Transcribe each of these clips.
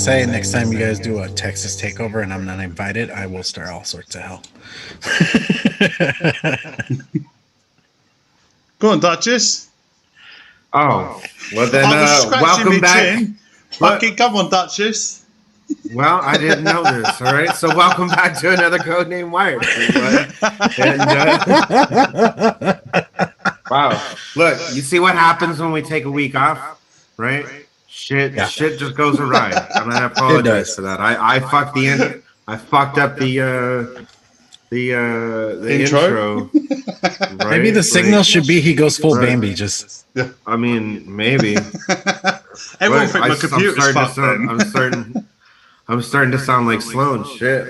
say, next time you guys do a Texas takeover and I'm not invited, I will start all sorts of hell. Go on, Duchess. Oh, well then, I was scratching welcome my back. chin. Fucking come on, Duchess. Well, I didn't know this. All right, so welcome back to another Codename Wired. And, wow, look, you see what happens when we take a week off, right? Shit just goes awry, and I apologize for that. I fucked up the intro. Right? Maybe the signal should be he goes full Bambi. Just, I mean, maybe. Everyone think my computer's fucked. I'm starting to sound like Sloane. Shit,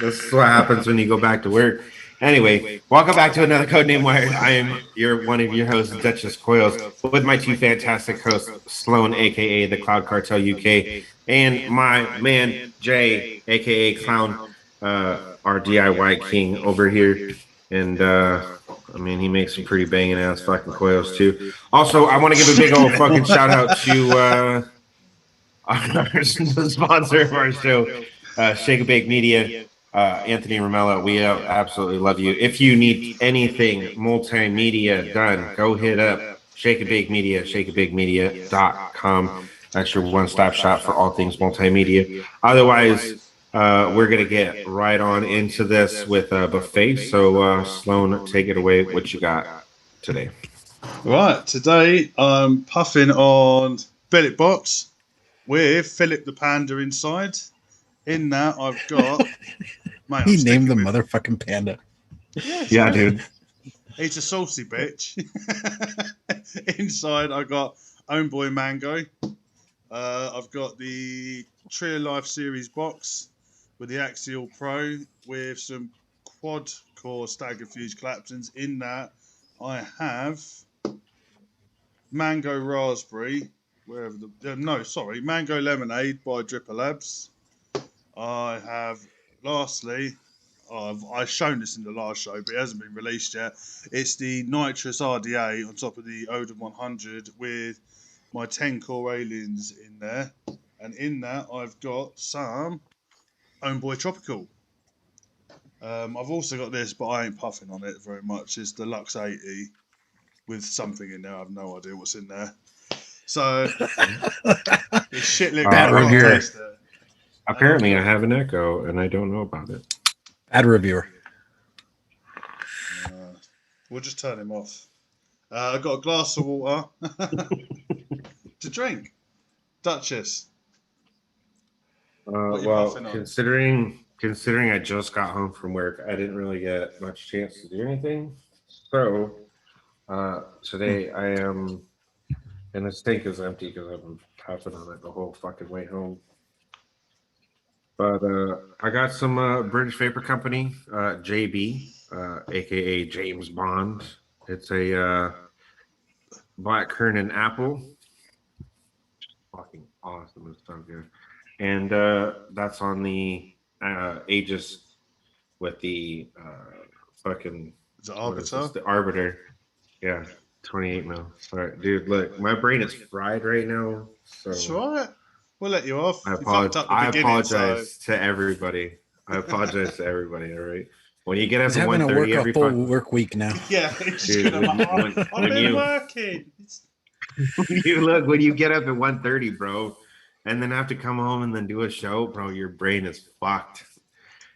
this is what happens when you go back to work. Anyway, welcome back to another Codename Wired. I am one of your hosts, Duchess Coils, with my two fantastic hosts, Sloane, aka the Cloud Cartel UK, and my man Jay, aka Klowne, our DIY king over here. And I mean, he makes some pretty banging ass fucking coils too. Also, I want to give a big old fucking shout out to the sponsor of our show, Shake and Bake Media. Anthony Romello, we absolutely love you. If you need anything multimedia done, go hit up Shake and Bake Media, shakeandbakemedia.com. That's your one-stop shop for all things multimedia. Otherwise, we're going to get right on into this with Buffet. So, Sloane, take it away. What you got today? Right, today I'm puffing on billet box with Philip the Panda inside. In that, I've got... Mate, he named the motherfucking panda. Yeah, dude. He's a saucy bitch. Inside, I got Own Boy Mango. I've got the Trio Life Series box with the Axial Pro with some quad core stagger fuse Claptons. In that, I have Mango Raspberry. Mango Lemonade by Dripper Labs. I have, lastly, I've shown this in the last show, but it hasn't been released yet. It's the Nitrous RDA on top of the Odin 100 with my 10 core aliens in there. And in that, I've got some Own Boy Tropical. I've also got this, but I ain't puffing on it very much. It's the Lux 80 with something in there. I have no idea what's in there. So, it's shit liquid. Bad reviewer. Apparently, I have an echo, and I don't know about it. Bad reviewer. We'll just turn him off. I've got a glass of water to drink. Duchess. Well, considering I just got home from work, I didn't really get much chance to do anything. So today I am, and this tank is empty because I've been puffing on it the whole fucking way home. But I got some British Vapor Company, JB, aka James Bond. It's a black kern and apple. Fucking awesome. It's so good. And that's on the Aegis with the fucking... The Arbiter? The Arbiter. Yeah, 28 mil. All right, dude, look, my brain is fried right now. So that's right. We'll let you off. I apologize to everybody. I apologize to everybody. All right. When you get up at 1:30 every full work week now. Yeah, it's dude, I've been working. When you get up at 1:30, bro, and then have to come home and then do a show, bro, your brain is fucked.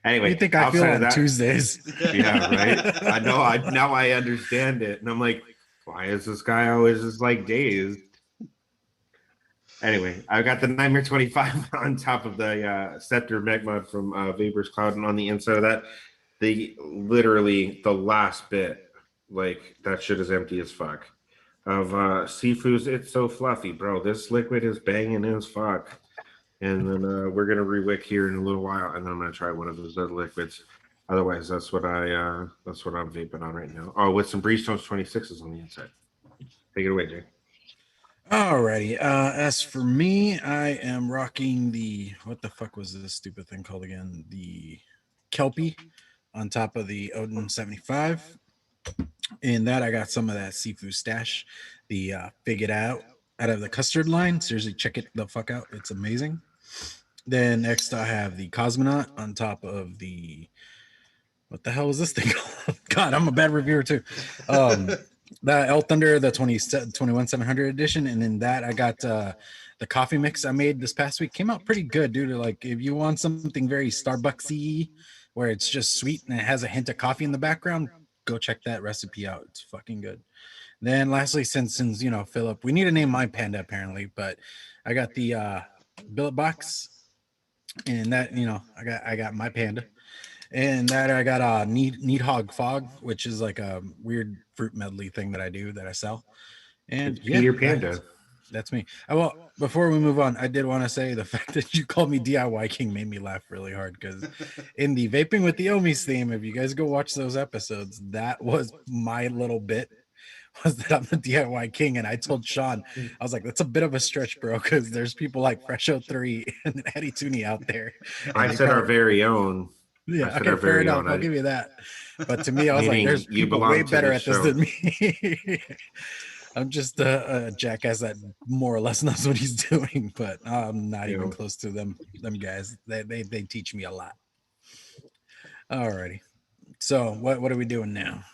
Anyway, you think I feel on Tuesdays? Yeah, right. I know. Now I understand it, and I'm like, why is this guy always just like dazed? Anyway, I got the Nightmare 25 on top of the Scepter Megmod from Vapor's Cloud, and on the inside of that, literally the last bit, like that shit is empty as fuck. Of Sifu's It's So Fluffy, bro. This liquid is banging as fuck. And then we're gonna rewick here in a little while, and then I'm gonna try one of those other liquids. Otherwise, that's what I'm vaping on right now. Oh, with some Breestones 26s on the inside. Take it away, Jay. Alrighty. As for me, I am rocking the, what the fuck was this stupid thing called again? The Kelpie on top of the Odin 75. In that, I got some of that Sifu stash, the Fig It Out of the custard line. Seriously, check it the fuck out. It's amazing. Then next I have the Cosmonaut on top of the, what the hell is this thing called? God, I'm a bad reviewer too. The El Thunder, the 21700 edition, and then that I got the coffee mix I made this past week. Came out pretty good, dude. Like if you want something very Starbucksy, where it's just sweet and it has a hint of coffee in the background, go check that recipe out. It's fucking good. Then lastly, since you know, Philip, we need to name my panda apparently, but I got the billet box, and that, you know, I got my panda. And that I got a Need Hog Fog, which is like a weird fruit medley thing that I do that I sell. And It's yeah, Peter Panda. that's me. Well, before we move on, I did want to say the fact that you called me DIY King made me laugh really hard, because in the Vaping with the Omis theme, if you guys go watch those episodes, that was my little bit, was that I'm the DIY King. And I told Sean, I was like, that's a bit of a stretch, bro, because there's people like Fresho3 and Eddie Tooney out there. I said our very own. Yeah, I said okay, our fair very enough. own. I'll give you that. But to me, I was like, Meaning there's you people belong way to better this at this show. than me. I'm just a jackass that more or less knows what he's doing, but I'm not even close to them guys. They teach me a lot. Alrighty. So what are we doing now?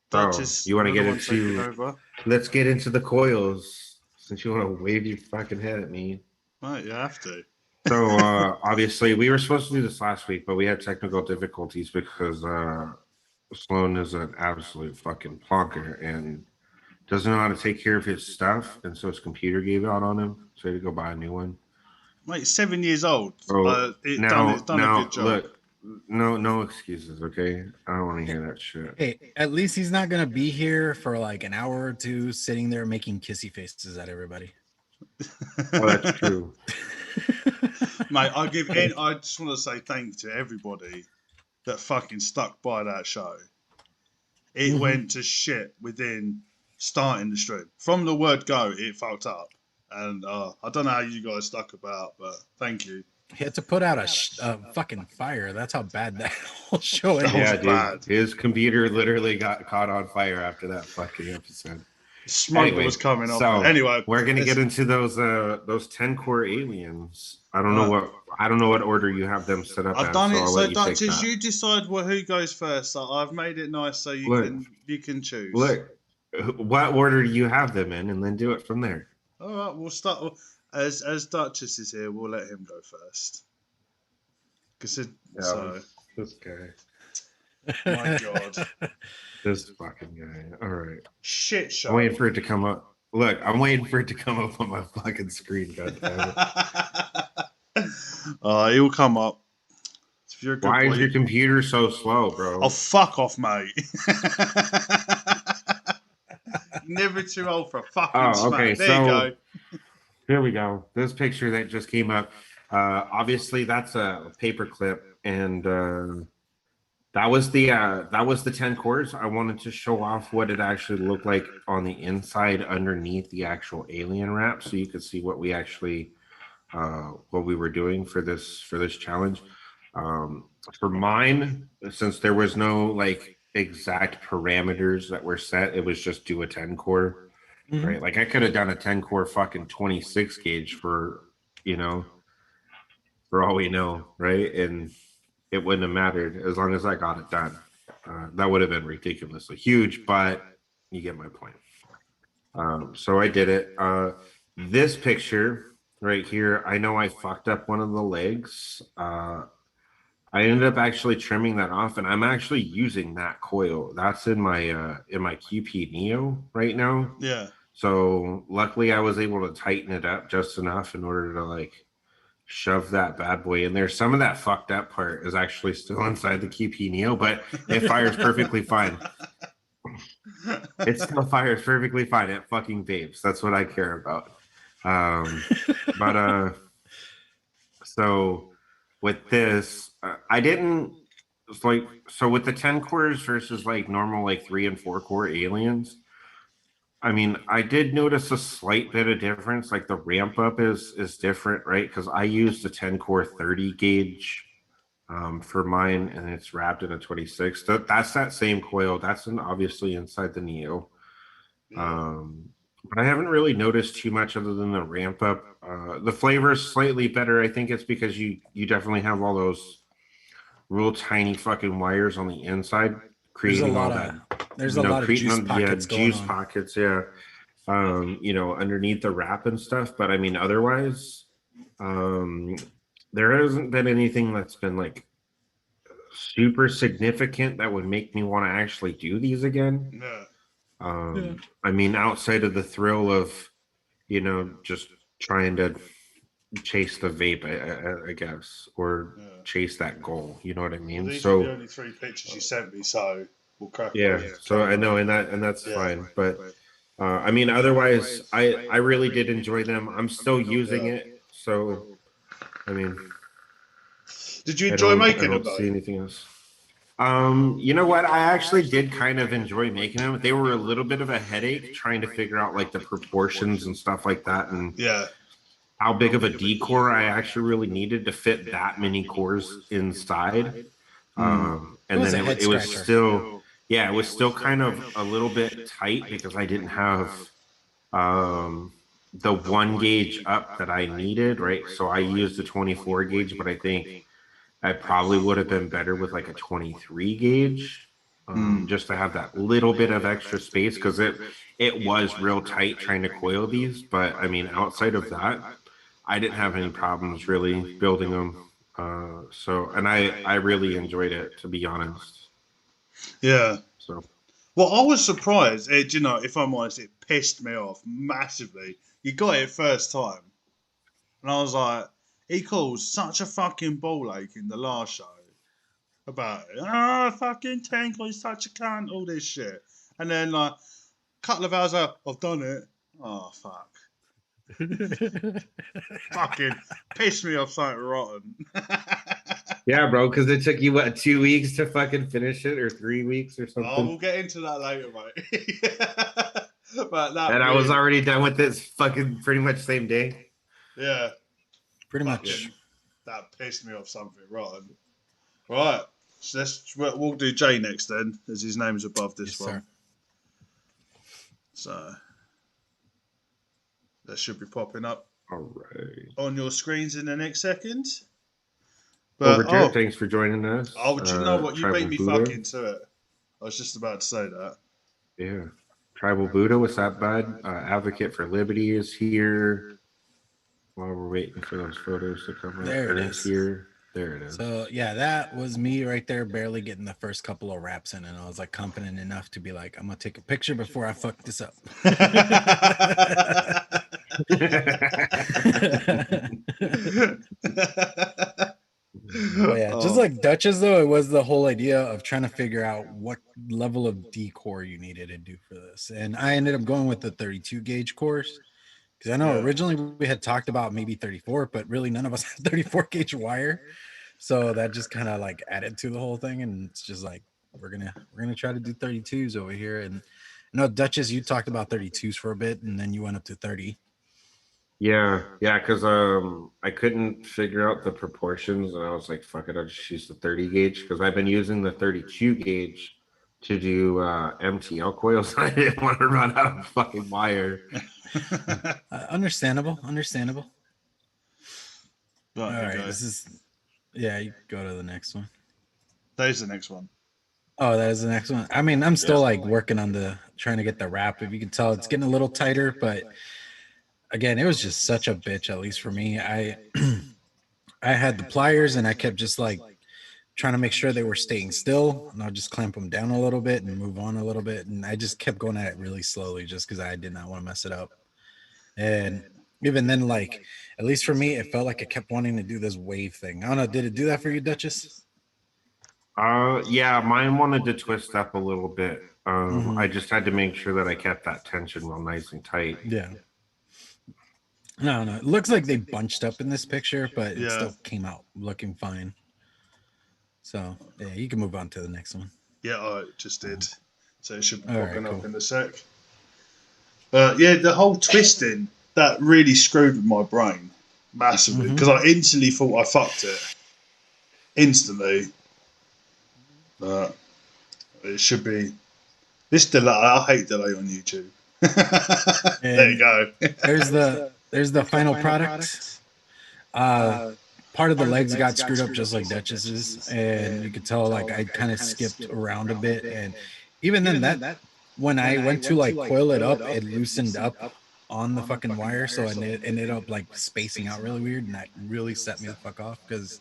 Duchess, you want to you're get the one taking into? over. Let's get into the coils. Since you want to wave your fucking head at me. Right, you have to. So obviously we were supposed to do this last week, but we had technical difficulties because Sloane is an absolute fucking plonker and doesn't know how to take care of his stuff, and so his computer gave out on him, so he had to go buy a new one. Mate, 7 years old. Bro, It's now done a good job. look, no excuses, okay? I don't want to hear that shit. Hey, at least he's not gonna be here for like an hour or two, sitting there making kissy faces at everybody. Oh, that's true. Mate, I just want to say thank you to everybody that fucking stuck by that show. It went to shit within starting the stream. From the word go, it fucked up. And I don't know how you guys stuck about, but thank you. He had to put out a fucking fire. That's how bad that whole show is. Yeah, dude. Bad. His computer literally got caught on fire after that fucking episode. Smoke was coming up. So anyway, we're gonna get into those 10-core aliens. I don't know what order you have them set up. I've done it. I'll So let you take Duchess, that. you decide who goes first. So I've made it nice so you can choose. Look, what order do you have them in, and then do it from there. All right, we'll start as Duchess is here. We'll let him go first. This guy. My God. This fucking guy. All right. Shit show. I'm waiting for it to come up. Look, I'm waiting for it to come up on my fucking screen. God damn it. He'll come up. Why is your computer so slow, bro? Oh, fuck off, mate. Never too old for a fucking smack. There you go. Here we go. This picture that just came up. Obviously, that's a paper clip, and that was the 10 cores. I wanted to show off what it actually looked like on the inside underneath the actual alien wrap, so you could see what we actually what we were doing for this challenge. For mine, since there was no like exact parameters that were set, it was just do a 10 core, right? Like I could have done a 10 core fucking 26 gauge for all we know, right? And it wouldn't have mattered as long as I got it done. That would have been ridiculously huge, but you get my point. So I did it. This picture right here, I know I fucked up one of the legs. I ended up actually trimming that off, and I'm actually using that coil. That's in my QP Neo right now. Yeah. So luckily I was able to tighten it up just enough in order to like shove that bad boy in there. Some of that fucked up part is actually still inside the QP Neo, but it fires perfectly fine. It still fires perfectly fine. It fucking vapes. That's what I care about. So with this, I didn't with the 10 cores versus like normal like 3 and 4 core aliens. I mean, I did notice a slight bit of difference. Like the ramp up is different, right? Because I used the 10 core 30 gauge for mine, and it's wrapped in a 26. That's that same coil. That's obviously inside the Neo. but I haven't really noticed too much other than the ramp up. The flavor is slightly better. I think it's because you definitely have all those real tiny fucking wires on the inside, There's a creating all lot that, of creating juice on yeah pockets going juice on. pockets, yeah. Underneath the wrap and stuff. But I mean, otherwise, um, there hasn't been anything that's been like super significant that would make me want to actually do these again. Yeah. I mean, outside of the thrill of, just trying to chase the vape, I guess, or Yeah. chase that goal. You know what I Well, mean? these were the So only 3 pictures you sent me, so we'll crack yeah, on. so I know, and that's Yeah. fine. But I mean, otherwise, I really did enjoy them. I'm still using Yeah. it, so I mean, Did you I enjoy don't I making them don't though? see anything else. You know what? I actually did kind of enjoy making them. They were a little bit of a headache trying to figure out like the proportions and stuff like that, and Yeah. how big of a decor I actually really needed to fit that many cores inside. It And was then a head it was scratcher. still, yeah, it was still kind of a little bit tight because I didn't have the 1 gauge up that I needed, right? So I used the 24 gauge, but I think I probably would have been better with like a 23 gauge, just to have that little bit of extra space because it was real tight trying to coil these. But I mean, outside of that, I didn't have any problems really building them. And I really enjoyed it, to be honest. Yeah. So Well, I was surprised. If I'm honest, it pissed me off massively. You got it first time, and I was like, he caused such a fucking ball ache in the last show about it. Fucking Tank, he's such a cunt, all this shit. And then, like, a couple of hours out, I've done it. Oh, fuck. Fucking pissed me off something rotten. yeah, bro, because it took you what 2 weeks to fucking finish it, or 3 weeks or Oh, something. we'll get into that later, mate. But that And I was really, already done with this fucking pretty much same day. yeah, Pretty much. fucking, that pissed me off something rotten. Right, so we'll do Jay next then, as his name's above this Yes, one. sir. So that should be popping up All right. on your screens in the next second. Over But Jared, thanks for joining us. do you know what? You Tribal beat me Buddha. fucking to it. I was just about to say that. Yeah. Tribal Buddha, what's up, bud? Advocate for Liberty is here. While we're waiting for those photos to come up. There it Ernest is. here. There it is. So yeah, that was me right there, barely getting the first couple of wraps in, and I was like confident enough to be like, I'm gonna take a picture before I fuck this up. But yeah, just like Duchess though, it was the whole idea of trying to figure out what level of decor you needed to do for this. And I ended up going with the 32 gauge cores. Because I know Yeah. originally we had talked about maybe 34, but really none of us had 34 gauge wire. So that just kind of like added to the whole thing. And it's just like we're gonna try to do 32s over here. And I know Duchess, you talked about 32s for a bit and then you went up to 30. Yeah, because I couldn't figure out the proportions, and I was like, "Fuck it, I'll just use the 30 gauge," because I've been using the 32 gauge to do MTL coils. I didn't want to run out of fucking wire. Understandable. Right, All here you right, go. this is you go to the next one. There's the next one. Oh, that is the next one. I mean, I'm still like working on trying to get the wrap. If you can tell, it's getting a little tighter, but again, it was just such a bitch, at least for me. I I had the pliers and I kept just like trying to make sure they were staying still, and I'll just clamp them down a little bit and move on a little bit. And I just kept going at it really slowly just because I did not want to mess it up. And even then, like, at least for me, it felt like I kept wanting to do this wave thing. I don't know. Did it do that for you, Duchess? Yeah, mine wanted to twist up a little bit. Mhm. I just had to make sure that I kept that tension real nice and tight. Yeah. No, it looks like they bunched up in this picture, but it Yeah. still came out looking fine. So yeah, you can move on to the next one. Yeah, I just did. So it should be All right, popping up cool. in a sec. Yeah, the whole twisting, that really screwed with my brain massively because I instantly thought I fucked it. Instantly. But it should be. This delay, I hate delay on YouTube. There you go. there's the final product. Part of the legs got screwed up just like Duchess's, and you could tell like I kind of skipped around a bit, and even then that when I went to like coil it up, it loosened up on the fucking wire, so it ended up like spacing out really weird, and that really set me the fuck off because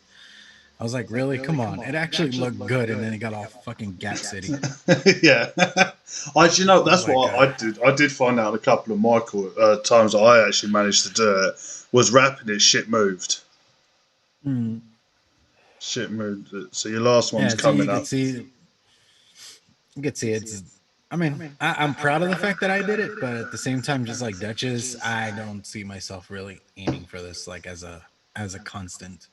I was like, really, come on, it actually looked good, and then it got all fucking Gap City. Yeah. You know, that's what I did. I did find out a couple of my times that I actually managed to do it was wrapping it. Shit moved. Shit moved. So your last one's coming up. You can see it's. I mean, I'm proud of the fact that I did it, but at the same time, just like Duchess, I don't see myself really aiming for this like as a constant.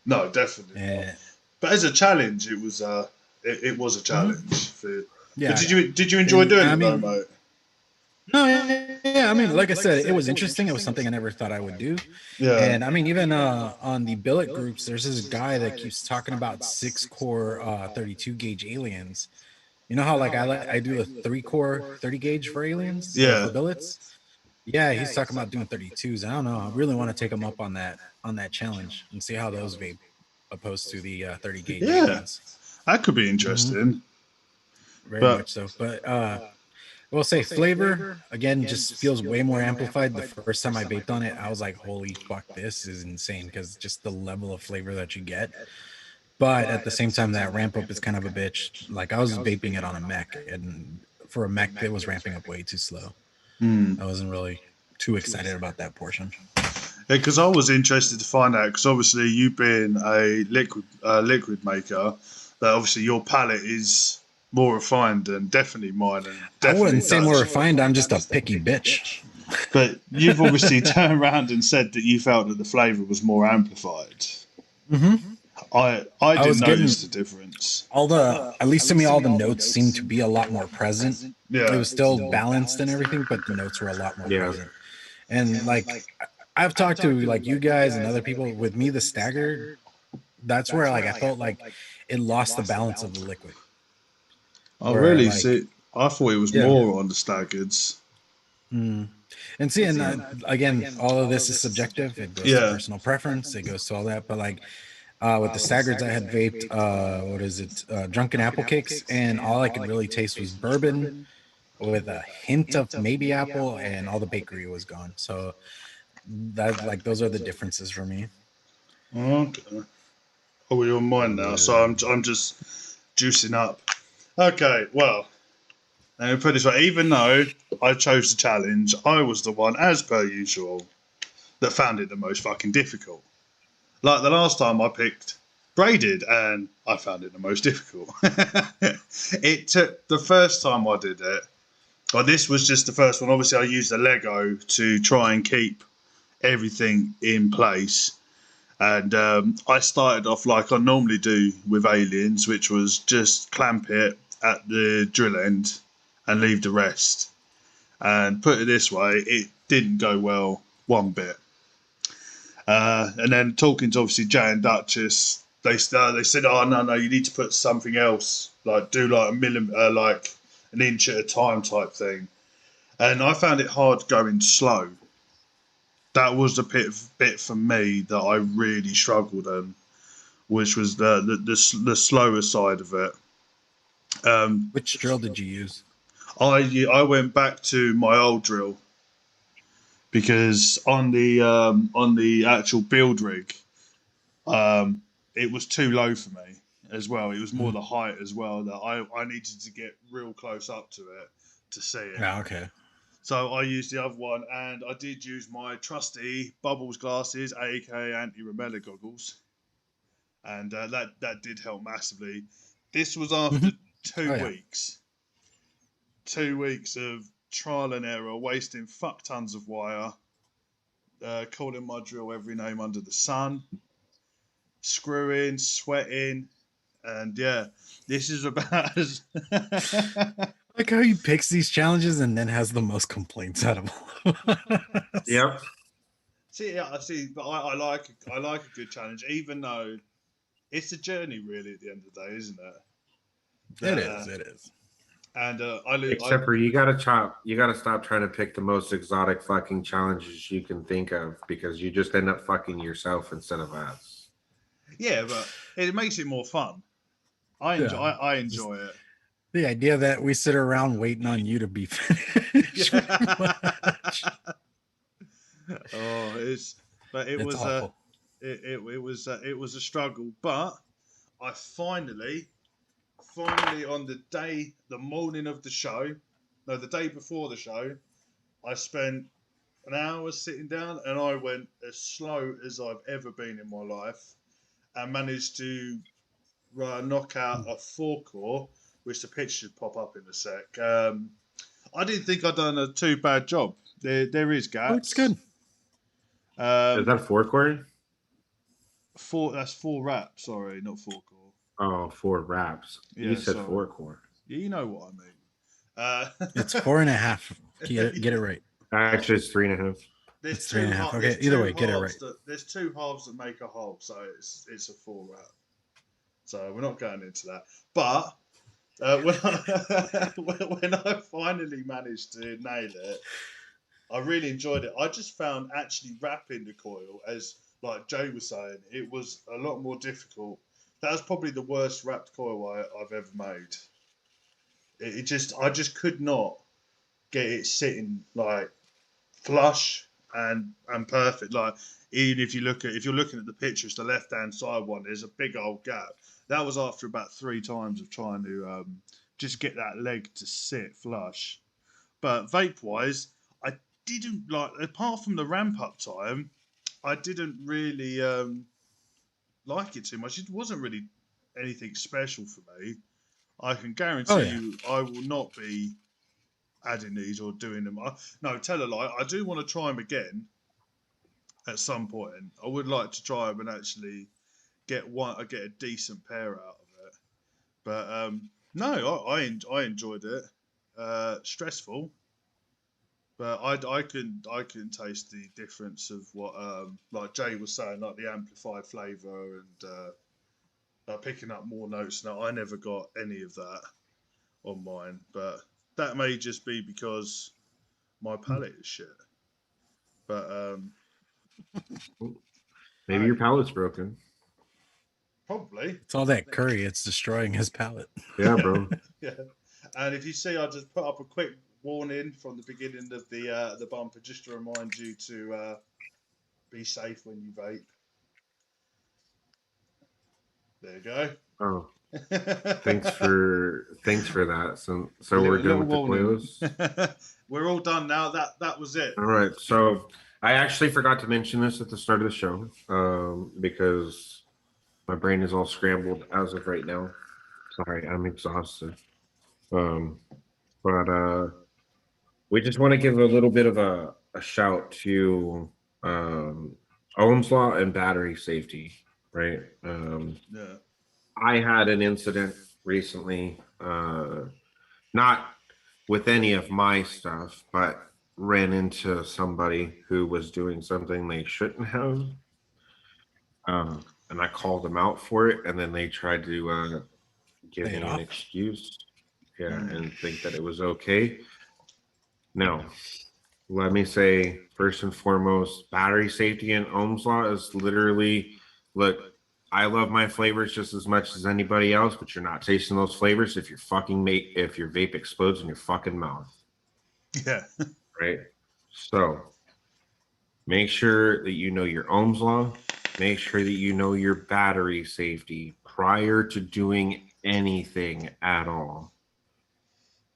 No, definitely not. But as a challenge, it was a challenge. Yeah. But did you enjoy doing it though, mate? No, yeah. I mean, like I said, it was interesting. It was something I never thought I would do. Yeah. And I mean, even on the billet groups, there's this guy that keeps talking about 6-core 32 gauge aliens. You know how like I do a 3-core 30 gauge for aliens, for billets. Yeah, he's talking about doing 32s. I don't know. I really want to take him up on that challenge and see how those vape opposed to the 30 gauge aliens. That could be interesting. Very much so. But I will say flavor again just feels way more amplified. The first time I vaped on it, I was like, holy fuck, this is insane, because just the level of flavor that you get. But at the same time, that ramp up is kind of a bitch. Like I was vaping it on a mech, and for a mech, it was ramping up way too slow. I wasn't really too excited about that portion. Yeah, because I was interested to find out, because obviously you being a liquid maker, that obviously your palate is more refined than definitely mine. And definitely I wouldn't say more refined. I'm just a picky bitch. But you've obviously turned around and said that you felt that the flavour was more amplified. I didn't notice the difference. At least to me, all the notes seemed to be a lot more present. Yeah. It was still balanced and everything, but the notes were a lot more present. And like I've talked to like you guys and other people. With me, the staggered, that's where like I felt like it lost the balance of the liquid. I really see. I thought it was more on the staggards. And see, and again, all of this is subjective. It goes to personal preference. It goes to all that. But like with the staggards, I had vaped drunken apple cakes, and all I could really taste was bourbon with a hint of maybe apple, and all the bakery was gone. So that like those are the differences for me. Okay. Oh, you're on mine now, so I'm just juicing up. Okay, well, let me put it this way. Even though I chose the challenge, I was the one, as per usual, that found it the most fucking difficult. Like the last time I picked braided, and I found it the most difficult. It took the first time I did it. Well, this was just the first one. Obviously, I used the Lego to try and keep everything in place. And I started off like I normally do with aliens, which was just clamp it at the drill end and leave the rest. And put it this way, it didn't go well one bit. And then talking to obviously Jay and Duchess, they said, "Oh no, you need to put something else, like do like like an inch at a time type thing." And I found it hard going slow. That was the bit for me that I really struggled in, which was the slower side of it. Which drill did you use? I went back to my old drill, because on the actual build rig, it was too low for me as well. It was more the height as well that I needed to get real close up to it to see it. Yeah, okay. So I used the other one, and I did use my trusty Bubbles glasses, aka anti-remeller goggles, and that did help massively. This was after 2 weeks. 2 weeks of trial and error, wasting fuck tons of wire, calling my drill every name under the sun, screwing, sweating, and yeah, this is about as like how he picks these challenges and then has the most complaints out of all. Yep. See, I see, but I like a good challenge, even though it's a journey really at the end of the day, isn't it? It is. And Except for you gotta stop trying to pick the most exotic fucking challenges you can think of, because you just end up fucking yourself instead of us. Yeah, but it makes it more fun. I enjoy it. The idea that we sit around waiting on you to be finished. Oh, it It's awful. It was a struggle, but I finally on the morning of the show, no, the day before the show, I spent an hour sitting down and I went as slow as I've ever been in my life and managed to knock out a 4-core, which the picture should pop up in a sec. I didn't think I'd done a too bad job. There is gaps. Oh, it's good. Is that 4-core? That's 4 wraps. Sorry, not 4-core. Oh, 4 wraps. Yeah, you said sorry. 4-core. Yeah, you know what I mean. It's 4.5. Get it right. Actually, it's 3.5. There's It's 2.5. Okay, either way, get it right. There's 2 halves that make a whole, so it's a 4 wrap. So we're not going into that. But when I finally managed to nail it, I really enjoyed it. I just found actually wrapping the coil, as like Jay was saying, it was a lot more difficult. That was probably the worst wrapped coil I've ever made. I just could not get it sitting like flush and perfect. Like even if you're looking at the picture, it's the left hand side one. There's a big old gap. That was after about 3 times of trying to just get that leg to sit flush. But vape wise, I didn't like, apart from the ramp up time, I didn't really like it too much. It wasn't really anything special for me. I can guarantee you, I will not be adding these or doing them. No, tell a lie. I do want to try them again at some point. I would like to try them and actually get a decent pair out of it. But no, I enjoyed it. Stressful, but I can taste the difference of what like Jay was saying, like the amplified flavour and picking up more notes. Now I never got any of that on mine, but that may just be because my palate is shit. But Maybe your palate's broken. Probably. It's all that curry. It's destroying his palate. Yeah, bro. Yeah. And if you see, I just put up a quick warning from the beginning of the bumper, just to remind you to be safe when you vape. There you go. Oh, thanks for that. So we're done with the coils. We're all done now. That was it. All right. So I actually forgot to mention this at the start of the show because my brain is all scrambled as of right now. Sorry, I'm exhausted. But we just want to give a little bit of a shout to Ohm's Law and battery safety, right? Yeah. I had an incident recently, not with any of my stuff, but ran into somebody who was doing something they shouldn't have. And I called them out for it, and then they tried to give me an excuse, and think that it was okay. No, let me say, first and foremost, battery safety and Ohm's Law is literally, look, I love my flavors just as much as anybody else, but you're not tasting those flavors if your vape explodes in your fucking mouth. Yeah. Right? So make sure that you know your Ohm's Law. Make sure that you know your battery safety prior to doing anything at all.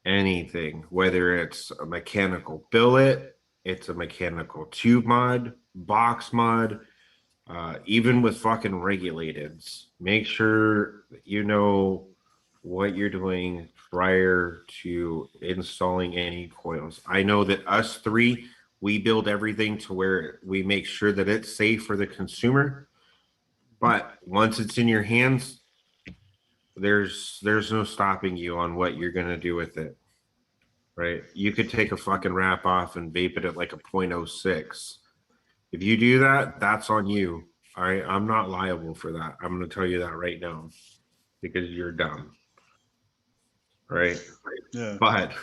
Anything, whether it's a mechanical billet, it's a mechanical tube mod, box mod, even with fucking regulateds, make sure that you know what you're doing prior to installing any coils. I know that us three, we build everything to where we make sure that it's safe for the consumer. But once it's in your hands, there's no stopping you on what you're going to do with it. Right? You could take a fucking wrap off and vape it at like a 0.06. If you do that, that's on you. All right, I'm not liable for that. I'm going to tell you that right now because you're dumb. right? Yeah. But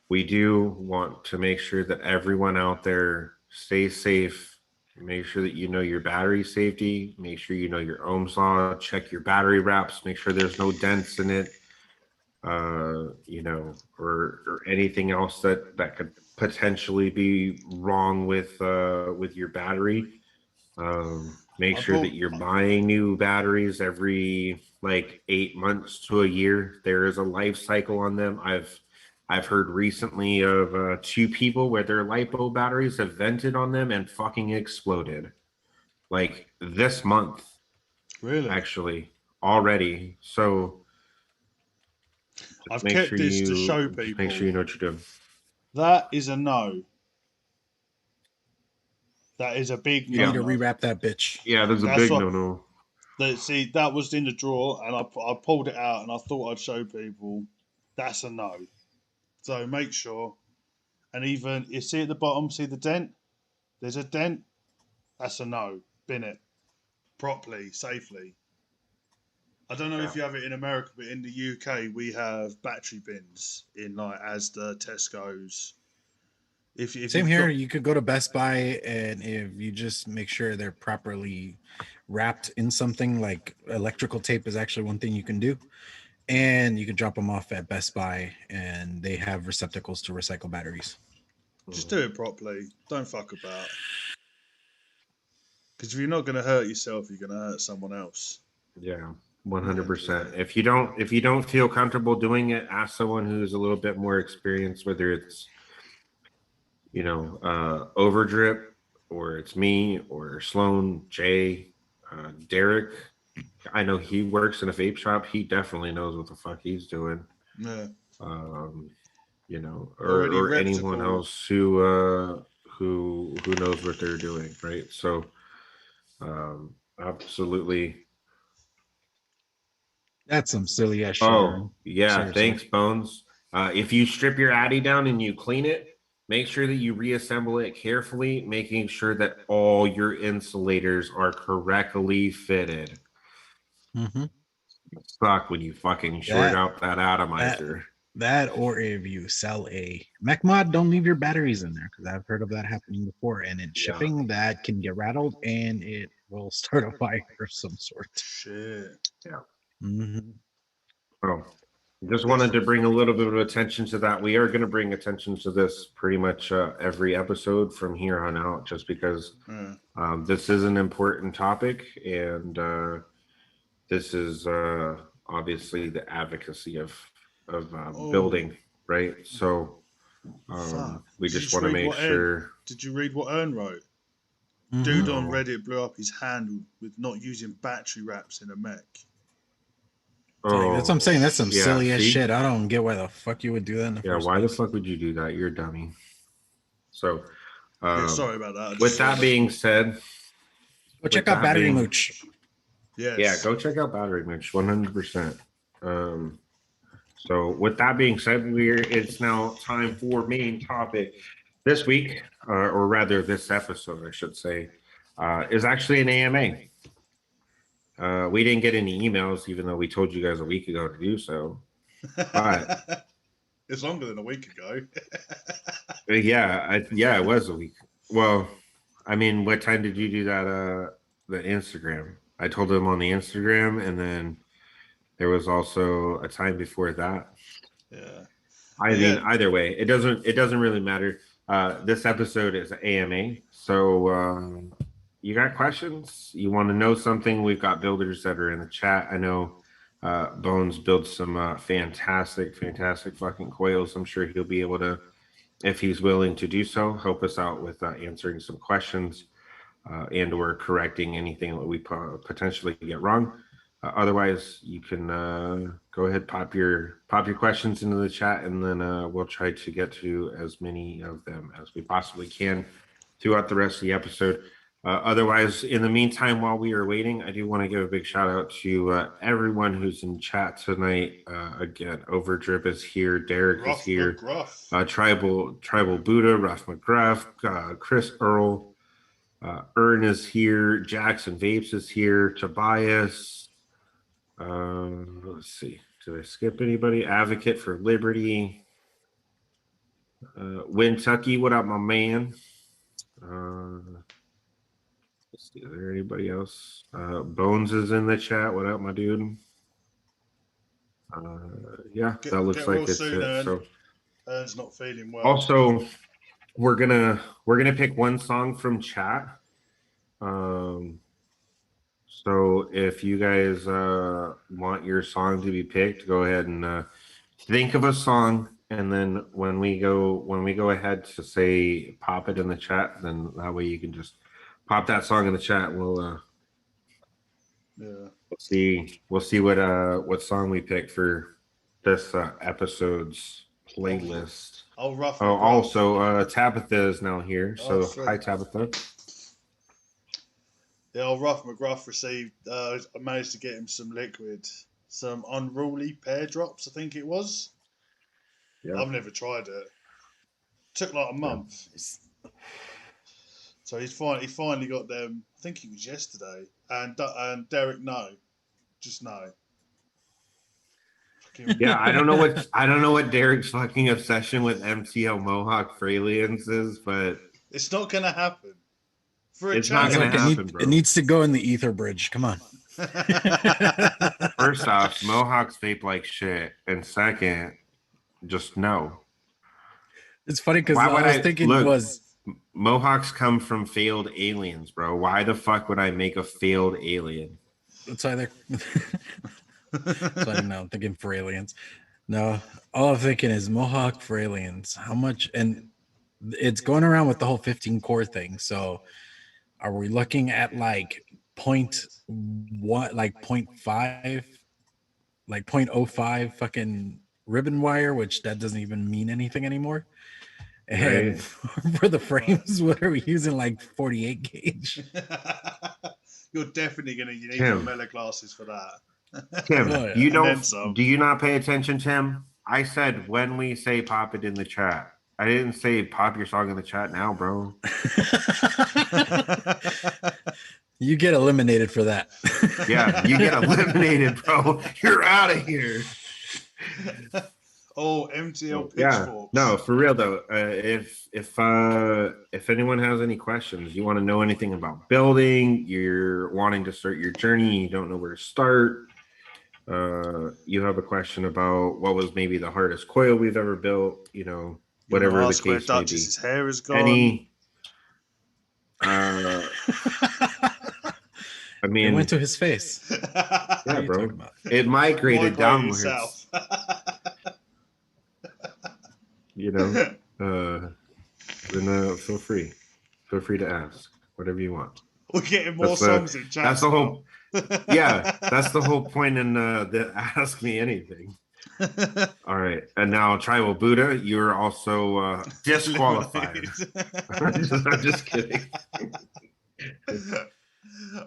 we do want to make sure that everyone out there stays safe. Make sure that you know your battery safety. Make sure you know your ohms law. Check your battery wraps. Make sure there's no dents in it. You know, or anything else that could potentially be wrong with your battery. Make I sure bought. that you're buying new batteries every like 8 months to a year. There is a life cycle on them. I've heard recently of 2 people where their lipo batteries have vented on them and fucking exploded. Like this month, Really? actually, already. So I've make kept sure this to show you just make people. sure you know what you're doing. That is a no. That is a big You no. need to rewrap that bitch. Yeah, there's a That's big what. no-no. See, that was in the drawer, and I pulled it out, and I thought I'd show people. That's a no. So make sure. And even you see at the bottom, see the dent? There's a dent. That's a no. Bin it properly, safely. I don't know if you have it in America, but in the UK we have battery bins in like Asda, Tesco's. If Same you've here. got You could go to Best Buy, and if you just make sure they're properly wrapped in something, like electrical tape is actually one thing you can do. And you can drop them off at Best Buy, and they have receptacles to recycle batteries. just do it properly. Don't fuck about. Because if you're not going to hurt yourself, you're going to hurt someone else. Yeah, 100%. If you don't feel comfortable doing it, ask someone who's a little bit more experienced, whether it's Overdrip, or it's me, or Sloane, Jay, Derek. I know he works in a vape shop. He definitely knows what the fuck he's doing. Yeah. Um, Already or anyone reputable. else who knows what they're doing, right? So, absolutely. That's some silly ass shit, Oh, Aaron. yeah. Seriously. Thanks, Bones. If you strip your Addy down and you clean it, make sure that you reassemble it carefully, making sure that all your insulators are correctly fitted. Mm-hmm. Suck when you fucking short That out that atomizer. that or if you sell a mech mod, don't leave your batteries in there, because I've heard of that happening before. And in shipping, that can get rattled and it will start a fire of some sort. Shit. Yeah. Mm-hmm. Oh, just wanted to bring a little bit of attention to that. We are going to bring attention to this pretty much every episode from here on out, just because this is an important topic, and this is obviously the advocacy of building, right? So we Did you just want to read make what sure. Did you read what Ern wrote? Mm-hmm. Dude on Reddit blew up his hand with not using battery wraps in a mech. Like, that's what I'm saying. That's some yeah, silly ass see? shit. I don't get why the fuck you would do that in the Yeah, first why place. the fuck would you do that? You're a dummy. So, Yeah, sorry about that. With that being said, Go check out Battery Mooch. Yes. Yeah, go check out Battery Mooch, 100%. So with that being said, it's now time for main topic this week, or rather this episode, I should say, is actually an AMA. We didn't get any emails, even though we told you guys a week ago to do so. But it's longer than a week ago. yeah, it was a week. Well, I mean, what time did you do that? The Instagram. I told them on the Instagram, and then there was also a time before that. Yeah. I mean, either way, it doesn't really matter. This episode is AMA, so you got questions? You want to know something? We've got builders that are in the chat. I know Bones builds some fantastic fucking coils. I'm sure he'll be able to, if he's willing to do so, help us out with answering some questions and or correcting anything that we potentially get wrong. Otherwise, you can go ahead, pop your questions into the chat, and then we'll try to get to as many of them as we possibly can throughout the rest of the episode. Otherwise, in the meantime, while we are waiting, I do want to give a big shout out to everyone who's in chat tonight. Again, Overdrip is here, Derek is here, Tribal Buddha, Ruff McGruff, Chris Earl, Ern is here, Jackson Vapes is here, Tobias. Let's see. Did I skip anybody? Advocate for Liberty. Wintucky, what up, my man? Let's see, is there anybody else? Bones is in the chat. What up, my dude? Yeah, that looks Get like well it's soon, it. Ern. So Ern's not feeling well. also we're gonna pick one song from chat. So if you guys want your song to be picked, go ahead and think of a song, and then when we go ahead to say pop it in the chat, then that way you can just pop that song in the chat. We'll see what song we pick for this episode's playlist. Oh, rough. Oh, also Tabitha is now here. So hi, Tabitha. Yeah, old Rough McGruff received. I managed to get him some liquid, some unruly pear drops. I think it was. Yeah. I've never tried it. Took like a month. So he finally got them. I think it was yesterday. And Derek, just no. Yeah, I don't know what Derek's fucking obsession with MCL Mohawk for aliens is, but it's not gonna happen. It's not gonna happen, bro. It needs to go in the ether bridge. Come on. First off, Mohawks vape like shit, and second, just no. It's funny because I was thinking Mohawks come from failed aliens, bro. Why the fuck would I make a failed alien? It's either. So I know I'm thinking for aliens. No, all I'm thinking is Mohawk for aliens. How much? And it's going around with the whole 15 core thing. So are we looking at like 0.1, like 0.5, like 0.05 fucking ribbon wire, which that doesn't even mean anything anymore? And right. For the frames, what are we using? Like 48 gauge? You're definitely gonna need some Miller glasses for that. Tim, do you not pay attention, Tim? I said when we say pop it in the chat. I didn't say pop your song in the chat now, bro. You get eliminated for that. Yeah, you get eliminated, bro. You're out of here. Oh, MTL pitchforks. Yeah, no, for real though. If anyone has any questions, you want to know anything about building, you're wanting to start your journey, you don't know where to start. You have a question about what was maybe the hardest coil we've ever built, whatever the case may be. Duchess's hair is gone. I mean, it went to his face. Yeah, bro. It migrated downwards. Then feel free to ask whatever you want. We're getting more songs in chat. That's the whole. Yeah, that's the whole point in the ask me anything. All right, and now Tribal Buddha, you're also disqualified. I'm just kidding.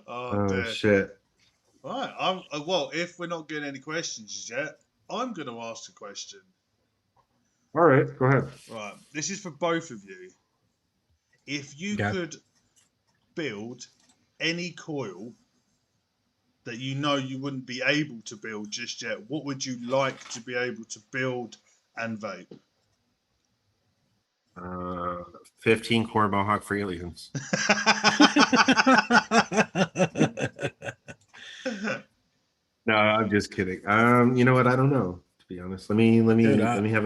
Oh shit! All right, well, if we're not getting any questions yet, I'm going to ask a question. All right, go ahead. Right, this is for both of you. If you could build any coil that you wouldn't be able to build just yet, what would you like to be able to build and vape? 15 core Mohawk for aliens. No, I'm just kidding. You know what? I don't know. To be honest, let me have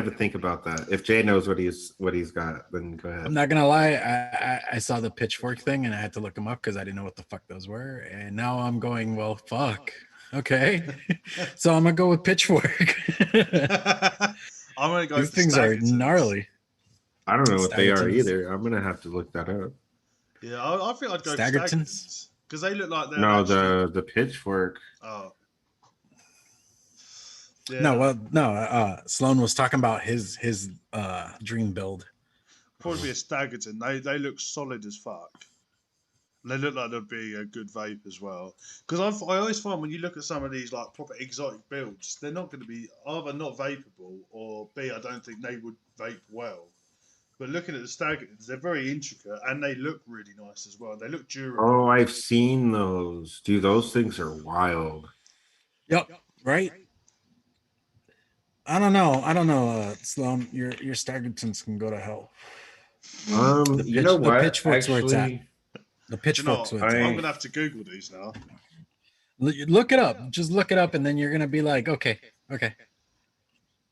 a think about that. If Jay knows what he's got, then go ahead. I'm not gonna lie. I saw the pitchfork thing and I had to look them up because I didn't know what the fuck those were. And now I'm going, well, fuck. Okay, so I'm gonna go with pitchfork. I'm gonna go. These things are gnarly. I don't know what they are either. I'm gonna have to look that up. Yeah, I think I'd go Staggertons because they look like they're the pitchfork. Oh. Yeah. No. Sloane was talking about his dream build. Probably a Staggerton. They look solid as fuck. They look like they'd be a good vape as well. Because I always find when you look at some of these like proper exotic builds, they're not going to be either not vapeable or B, I don't think they would vape well. But looking at the Staggertons, they're very intricate and they look really nice as well. They look durable. Oh, I've seen those. Dude, those things are wild. Yep. Right? I don't know. I don't know, Sloane. Your Staggertons can go to hell. You know The what? pitchfork's where it's at. Actually, The Do you know pitchfork's what? where it's at. I'm gonna have to Google these now. Look it up. Just look it up, and then you're gonna be like, okay.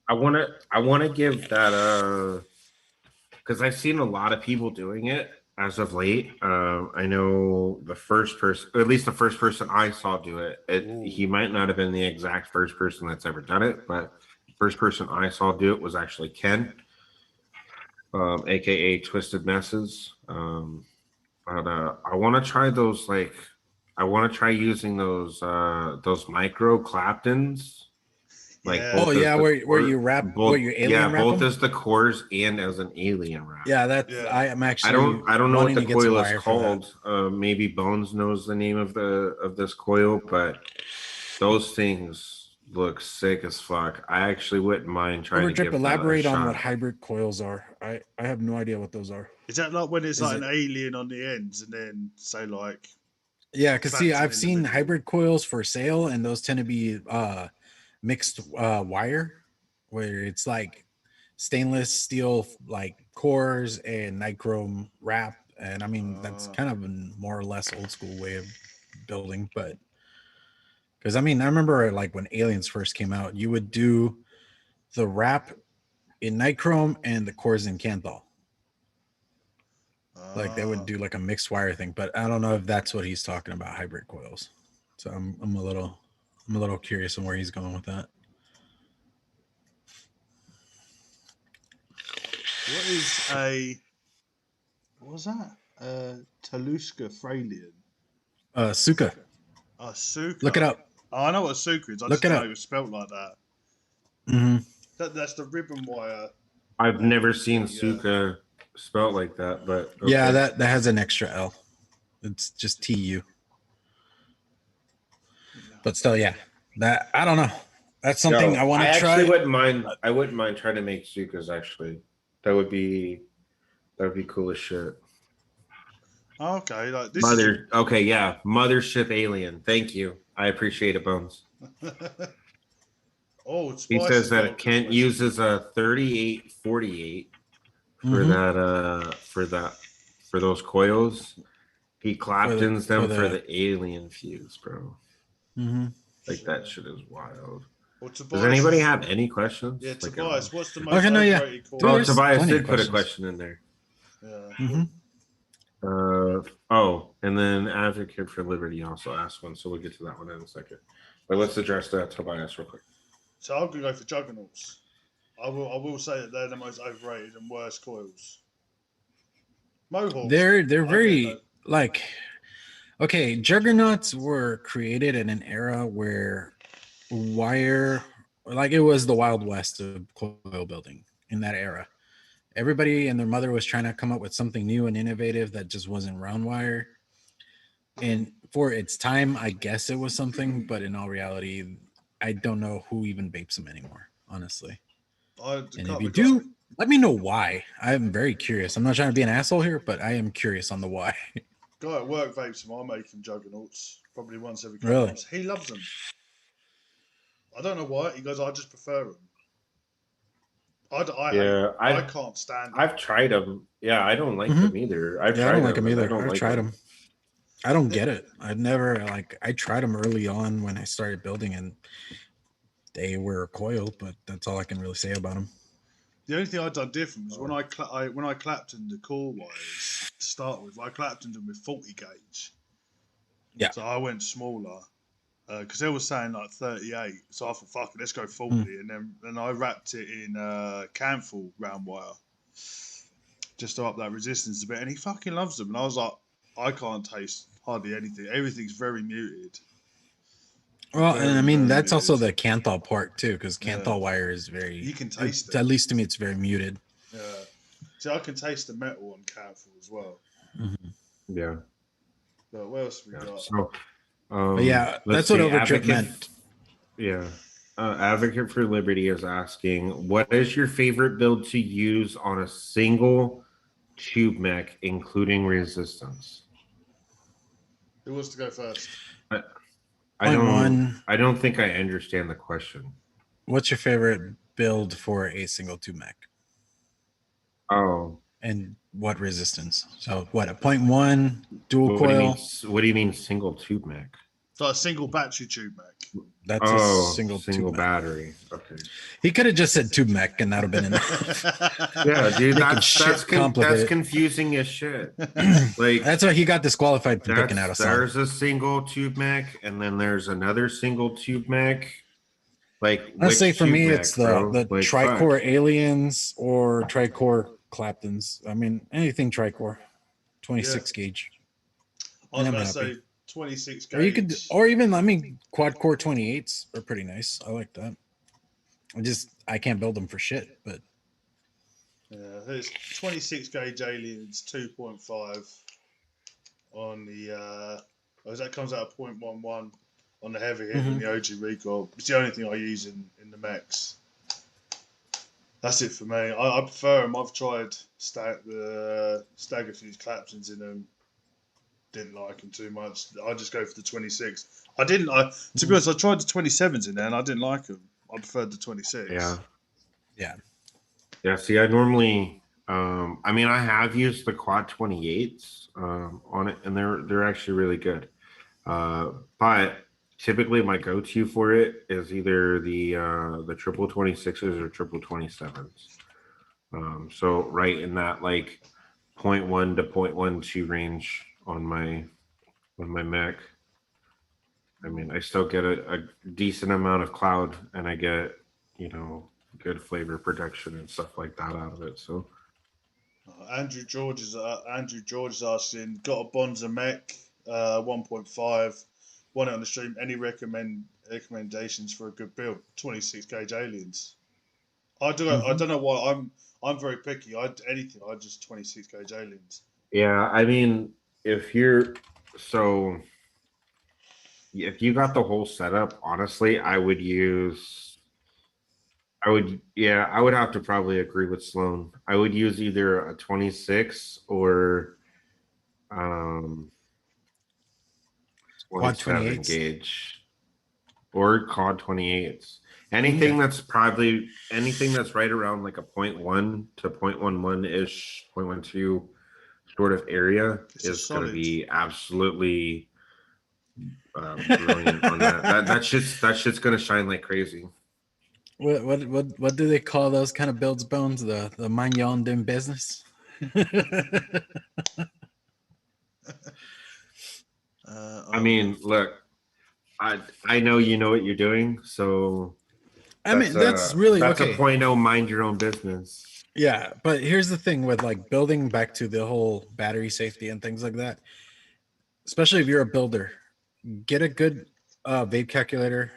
I wanna give that because I've seen a lot of people doing it as of late. I know the first person, or at least the first person I saw do it. He might not have been the exact first person that's ever done it, but the first person I saw do it was actually Ken, aka Twisted Messes. But I want to try those. Like, I want to try using those micro Claptons. Like Yeah. Oh both as yeah, the where you wrap, both, where you alien wrap both them. as the cores and as an alien wrap. Yeah, that's Yeah. I am actually. I don't know what wanting the to get some coil is wire for that. called. Maybe Bones knows the name of this coil, but those things look sick as fuck. I actually wouldn't mind trying to Overdrip, give that a elaborate on what shot. hybrid coils are. I have no idea what those are. Is that like when it's Is like it- an alien on the ends, and then say like Yeah, because see, Clapton in I've the seen middle? hybrid coils for sale, and those tend to be mixed wire, where it's like stainless steel like cores and nichrome wrap. And I mean, that's kind of a more or less old school way of building, but because I mean, I remember like when aliens first came out, you would do the wrap in nichrome and the cores in Kanthal. Like they would do like a mixed wire thing, but I don't know if that's what he's talking about, hybrid coils. So I'm a little curious on where he's going with that. What was that? Taluska Fralian. Suka. Suka. Look it up. Oh, I know what a Suka is. I Look just it didn't know up. it was spelt like that. Mm-hmm. That's the ribbon wire. I've never seen Yeah. Suka spelled like that, but okay. Yeah, that has an extra L. It's just TU. But still, yeah. That I don't know. That's something Yo, I want to try. actually wouldn't mind. I wouldn't mind trying to make Sukas. Actually, that would be cool as shit. Okay, like this Mother. Okay, yeah, mothership alien. Thank you. I appreciate it, Bones. Oh, it's He says that Kent uses a 3848 for for those coils. He Claptons them for the alien fuse, bro. Mm-hmm. Like that shit is wild. Well, Does anybody have any questions? Yeah, Like, Tobias, what's the most Okay, no, yeah. overrated coil? Dude, oh, there's Tobias plenty of did put a questions. question in there. Yeah. Mm-hmm. Oh, and then Advocate for Liberty also asked one, so we'll get to that one in a second. But let's address that Tobias real quick. So I'm gonna go for Juggernauts. I will say that they're the most overrated and worst coils. Mohawks. They're I very get like okay, juggernauts were created in an era where wire like it was the Wild West of coil building in that era. Everybody and their mother was trying to come up with something new and innovative that just wasn't round wire. And for its time, I guess it was something, but in all reality, I don't know who even vapes them anymore, honestly. And if you do, let me know why. I'm very curious. I'm not trying to be an asshole here, but I am curious on the why. Guy at work vapes them. I make him Juggernauts probably once every couple Really? months. He loves them. I don't know why. He goes, I just prefer them. I can't stand them. I've tried them. Yeah, I don't like them either. I've tried I don't like them either. I don't I've like tried them. I don't get it. I've never I tried them early on when I started building, and they were coiled, but that's all I can really say about them. The only thing I've done different was when I Claptoned the core wires to start with. I Claptoned them with 40 gauge. Yeah. So I went smaller because they were saying like 38. So I thought, fuck it, let's go 40. And then I wrapped it in Canthal round wire just to up that resistance a bit. And he fucking loves them. And I was like, I can't taste hardly anything. Everything's very muted. Well, Very, and I mean very that's also muted. the Kanthal part too, because Kanthal wire is very. You can taste it. At least to me, it's very muted. Yeah. See, I can taste the metal on Canthal as well. Mm-hmm. Yeah. But what else we got? So, but yeah, that's what overdrip meant. Yeah. Advocate for Liberty is asking, what is your favorite build to use on a single tube mech, including resistance? Who wants to go first? I don't think I understand the question. What's your favorite build for a single tube mech Oh, and what resistance. So what, a 0.1 dual coil? What do you mean single tube mech? So a single battery tube mech. That's a single tube mech. battery. Okay. He could have just said tube mech and that would have been enough. Yeah, dude, Making that's shit complicated. that's confusing as shit. Like That's why he got disqualified from picking out a song. there's a single tube mech, and then there's another single tube mech. Like, Let's say which for tube me, mech, it's bro? the Like, tricore fuck. aliens or tricore Claptons. I mean, anything tricore, 26 gauge. I was And I'm about to happy. say 26 Or you gauge. could, or even, I mean, quad core 28s are pretty nice. I like that. I can't build them for shit, but Yeah, there's 26 gauge aliens, 2.5 on the. That comes out of 0.11 on the heavy hit and the OG recoil. It's the only thing I use in the mechs. That's it for me. I prefer them. I've tried the stagger fuse Claptons in them. Didn't like them too much. I just go for the 26. To be honest, I tried the 27s in there and I didn't like them. I preferred the 26. Yeah. See, I normally, I mean, I have used the quad 28s on it, and they're actually really good. But typically, my go-to for it is either the triple 26s or triple 27s. So right in that like 0.1 to 0.12 range on my mech. I mean, I still get a decent amount of cloud, and I get, good flavor protection and stuff like that out of it. So Andrew George is asking, got a Bonza mech, 1.5, want it on the stream. Any recommendations for a good build? 26 gauge aliens. I don't know why I'm very picky. I just 26 gauge aliens. yeah, I mean, if you got the whole setup, honestly, I would have to probably agree with Sloane. I would use either a 26 or quad 27 28s. gauge or quad 28s. Anything that's right around like a 0.1 to 0.11 ish, 0.12 sort of area is going to be absolutely brilliant on that. That shit's going to shine like crazy. What do they call those kind of builds, Bones? The mind y'all doing business. I mean, look, I know you know what you're doing, so I mean that's really that's okay. a 0.0 mind your own business. Yeah, but here's the thing with like building back to the whole battery safety and things like that. Especially if you're a builder, get a good vape calculator.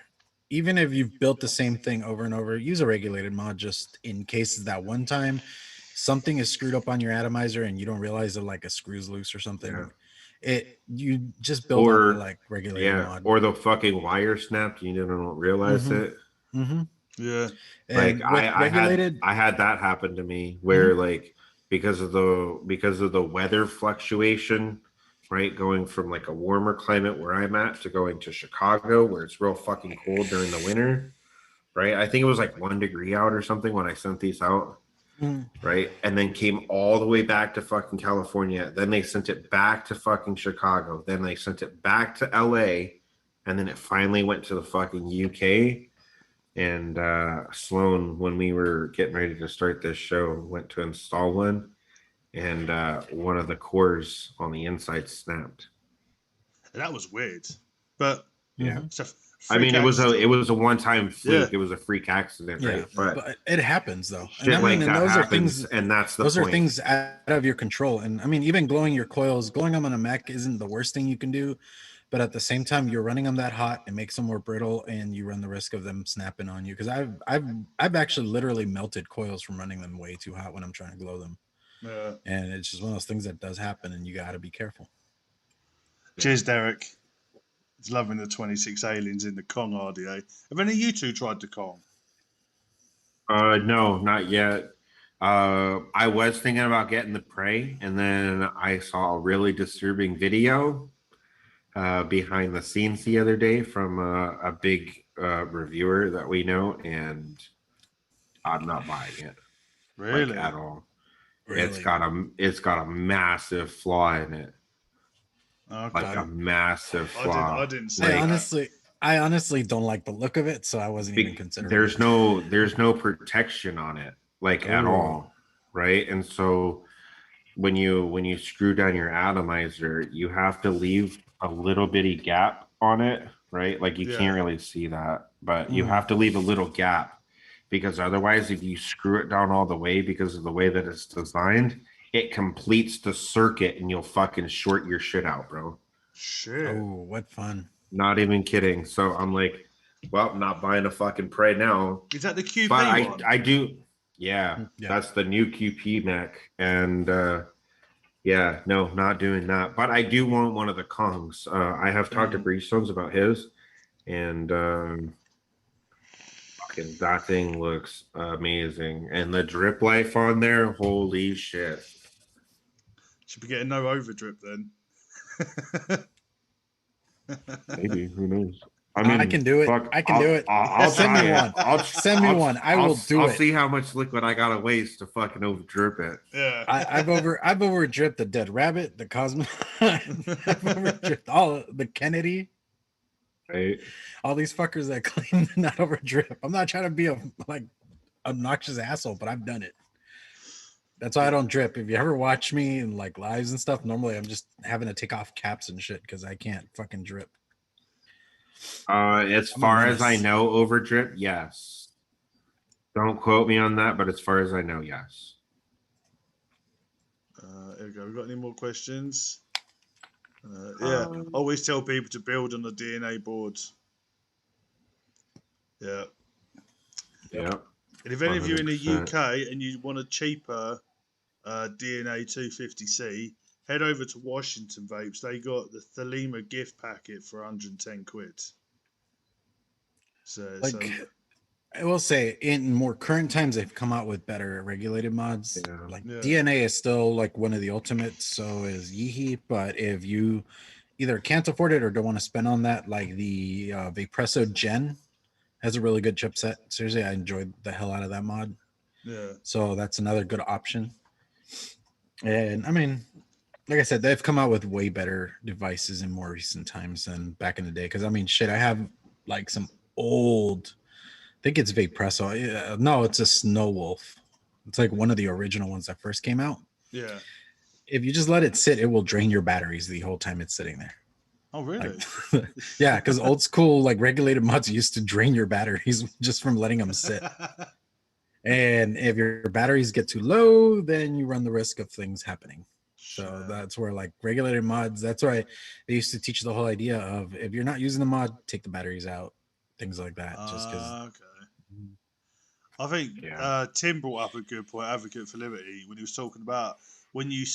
Even if you've built the same thing over and over, use a regulated mod just in case that one time something is screwed up on your atomizer and you don't realize that like a screw's loose or something. You just build on a like regulated mod. Or the fucking wire snapped, you don't realize it. Yeah. Like I had that happen to me where like because of the weather fluctuation, right? Going from like a warmer climate where I'm at to going to Chicago where it's real fucking cold during the winter, right? I think it was like 1 degree out or something when I sent these out, right? And then came all the way back to fucking California. Then they sent it back to fucking Chicago. Then they sent it back to LA. And then it finally went to the fucking UK. And Sloane, when we were getting ready to start this show, went to install one. And one of the cores on the inside snapped. That was weird, but yeah, I mean it was a one-time fluke. It was a freak accident, right? But it happens though. Shit, and I mean, those are things, and that's the those point. Are things out of your control. And I mean, even glowing your coils, glowing them on a mech isn't the worst thing you can do. But at the same time, you're running them that hot, it makes them more brittle, and you run the risk of them snapping on you. Because I've actually literally melted coils from running them way too hot when I'm trying to glow them. Yeah. And it's just one of those things that does happen, and you got to be careful. Cheers, Derek. He's loving the 26 aliens in the Kong RDA. Have any of you two tried the Kong? No, not yet. I was thinking about getting the Prey, and then I saw a really disturbing video behind the scenes the other day from a big reviewer that we know, and I'm not buying it Really? like at all. Really? It's got a massive flaw in it, Okay. like a massive I flaw. didn't see Like, that. I honestly don't like the look of it, so I wasn't even considering it. there's no protection on it, like at Oh. all, right? And so when you screw down your atomizer, you have to leave a little bitty gap on it, right? Like you Yeah. can't really see that, but you Mhm. have to leave a little gap because otherwise, if you screw it down all the way because of the way that it's designed, it completes the circuit and you'll fucking short your shit out, bro. Shit. Oh, what fun. Not even kidding. So I'm like, well, I'm not buying a fucking Prey now. Is that the QP But one? I do, yeah, Yeah. that's the new QP mech. And yeah, no, not doing that. But I do want one of the Kongs. I have talked to Breestones about his, and fucking that thing looks amazing. And the drip life on there, holy shit. Should be getting no overdrip then. Maybe, who knows? I can do it. fuck, I can do it. I'll Send try me it. one. Send me one. I will do I'll it. see how much liquid I gotta waste to fucking over drip it. Yeah. I've over dripped the dead rabbit, the Cosmo. I've over dripped all the Kennedy, Right? all these fuckers that claim to not over drip. I'm not trying to be a like obnoxious asshole, but I've done it. That's why I don't drip. If you ever watch me in like lives and stuff, normally I'm just having to take off caps and shit because I can't fucking drip. As I'm a far as I menace. know, over drip, yes. Don't quote me on that, but as far as I know, yes. Here we go. We got any more questions? Yeah. Always tell people to build on the DNA board. Yeah. Yeah. And if any of you in the 100%. UK and you want a cheaper DNA 250C, head over to Washington Vapes. They got the Thelema gift packet for 110 quid. So, I will say, in more current times, they've come out with better regulated mods. Yeah. Like Yeah. DNA is still like one of the ultimates, so is Yeehee. But if you either can't afford it or don't want to spend on that, like the Vapresso Gen has a really good chipset. Seriously, I enjoyed the hell out of that mod. yeah. So that's another good option. And I mean, like I said, they've come out with way better devices in more recent times than back in the day. Because I mean, shit, I have like some old. I think it's Vapresso. No, it's a Snow Wolf. It's like one of the original ones that first came out. Yeah. If you just let it sit, it will drain your batteries the whole time it's sitting there. Oh, really? Like, yeah, because old school like regulated mods used to drain your batteries just from letting them sit. And if your batteries get too low, then you run the risk of things happening. So that's where like regulated mods, that's why they used to teach the whole idea of if you're not using the mod, take the batteries out, things like that. Just because. Okay. I think Tim brought up a good point, Advocate for Liberty, when he was talking about when you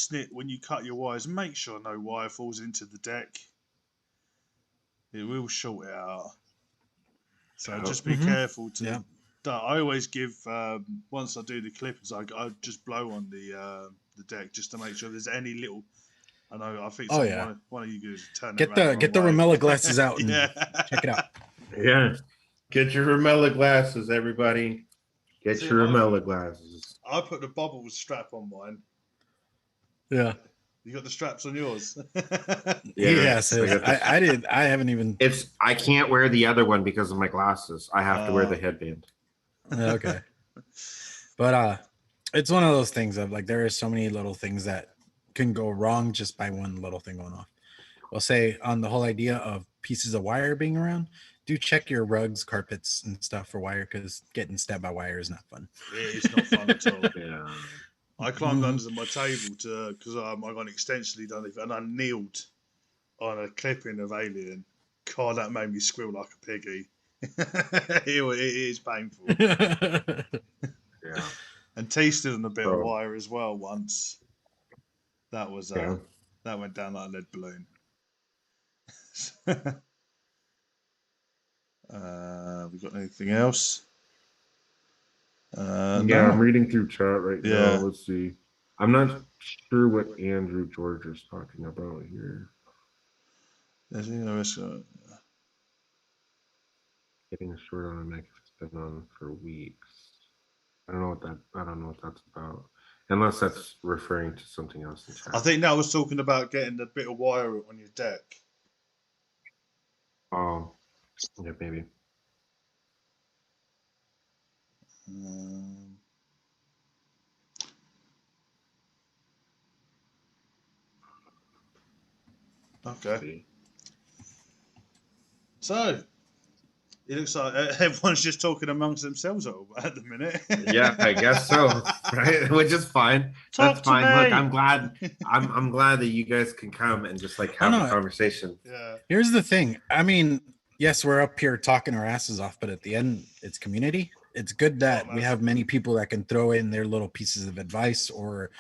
cut your wires, make sure no wire falls into the deck. It will short it out. So just be careful to. Yeah. I always give once I do the clippings, I just blow on the deck just to make sure there's any little. I know. I think one of you guys turn it around. Get the Ramella glasses out and yeah. check it out. Yeah. Get your Ramella glasses, everybody. Get your Ramella glasses. I put the bubbles strap on mine. Yeah. You got the straps on yours? Yes. I did. I haven't even. I can't wear the other one because of my glasses. I have to wear the headband. Okay. But it's one of those things of like there are so many little things that can go wrong just by one little thing going off. We'll say on the whole idea of pieces of wire being around, do check your rugs, carpets, and stuff for wire because getting stabbed by wire is not fun. It's not fun at all. Yeah. I climbed under my table because I got an extensively done it, and I kneeled on a clipping of Alien. God, that made me squeal like a piggy. It is painful. Yeah. And tasted on a bit of wire as well once. That was Yeah. that went down like a lead balloon. We got anything else? Yeah, no. I'm reading through chat right Yeah. now. Let's see. I'm not sure what Andrew George is talking about here. Getting a short on a mech it's been on for weeks. I don't know what that's about. Unless that's referring to something else in chat. I think that was talking about getting a bit of wire on your deck. Oh, yeah, maybe. Okay. So it looks like everyone's just talking amongst themselves at the minute. Yeah, I guess so. Right, which is fine. Talk That's to fine. Look, me. I'm glad. I'm glad that you guys can come and just like Oh, have a no. conversation. Yeah. Here's the thing. I mean, yes, we're up here talking our asses off, but at the end, it's community. It's good that we have many people that can throw in their little pieces of advice or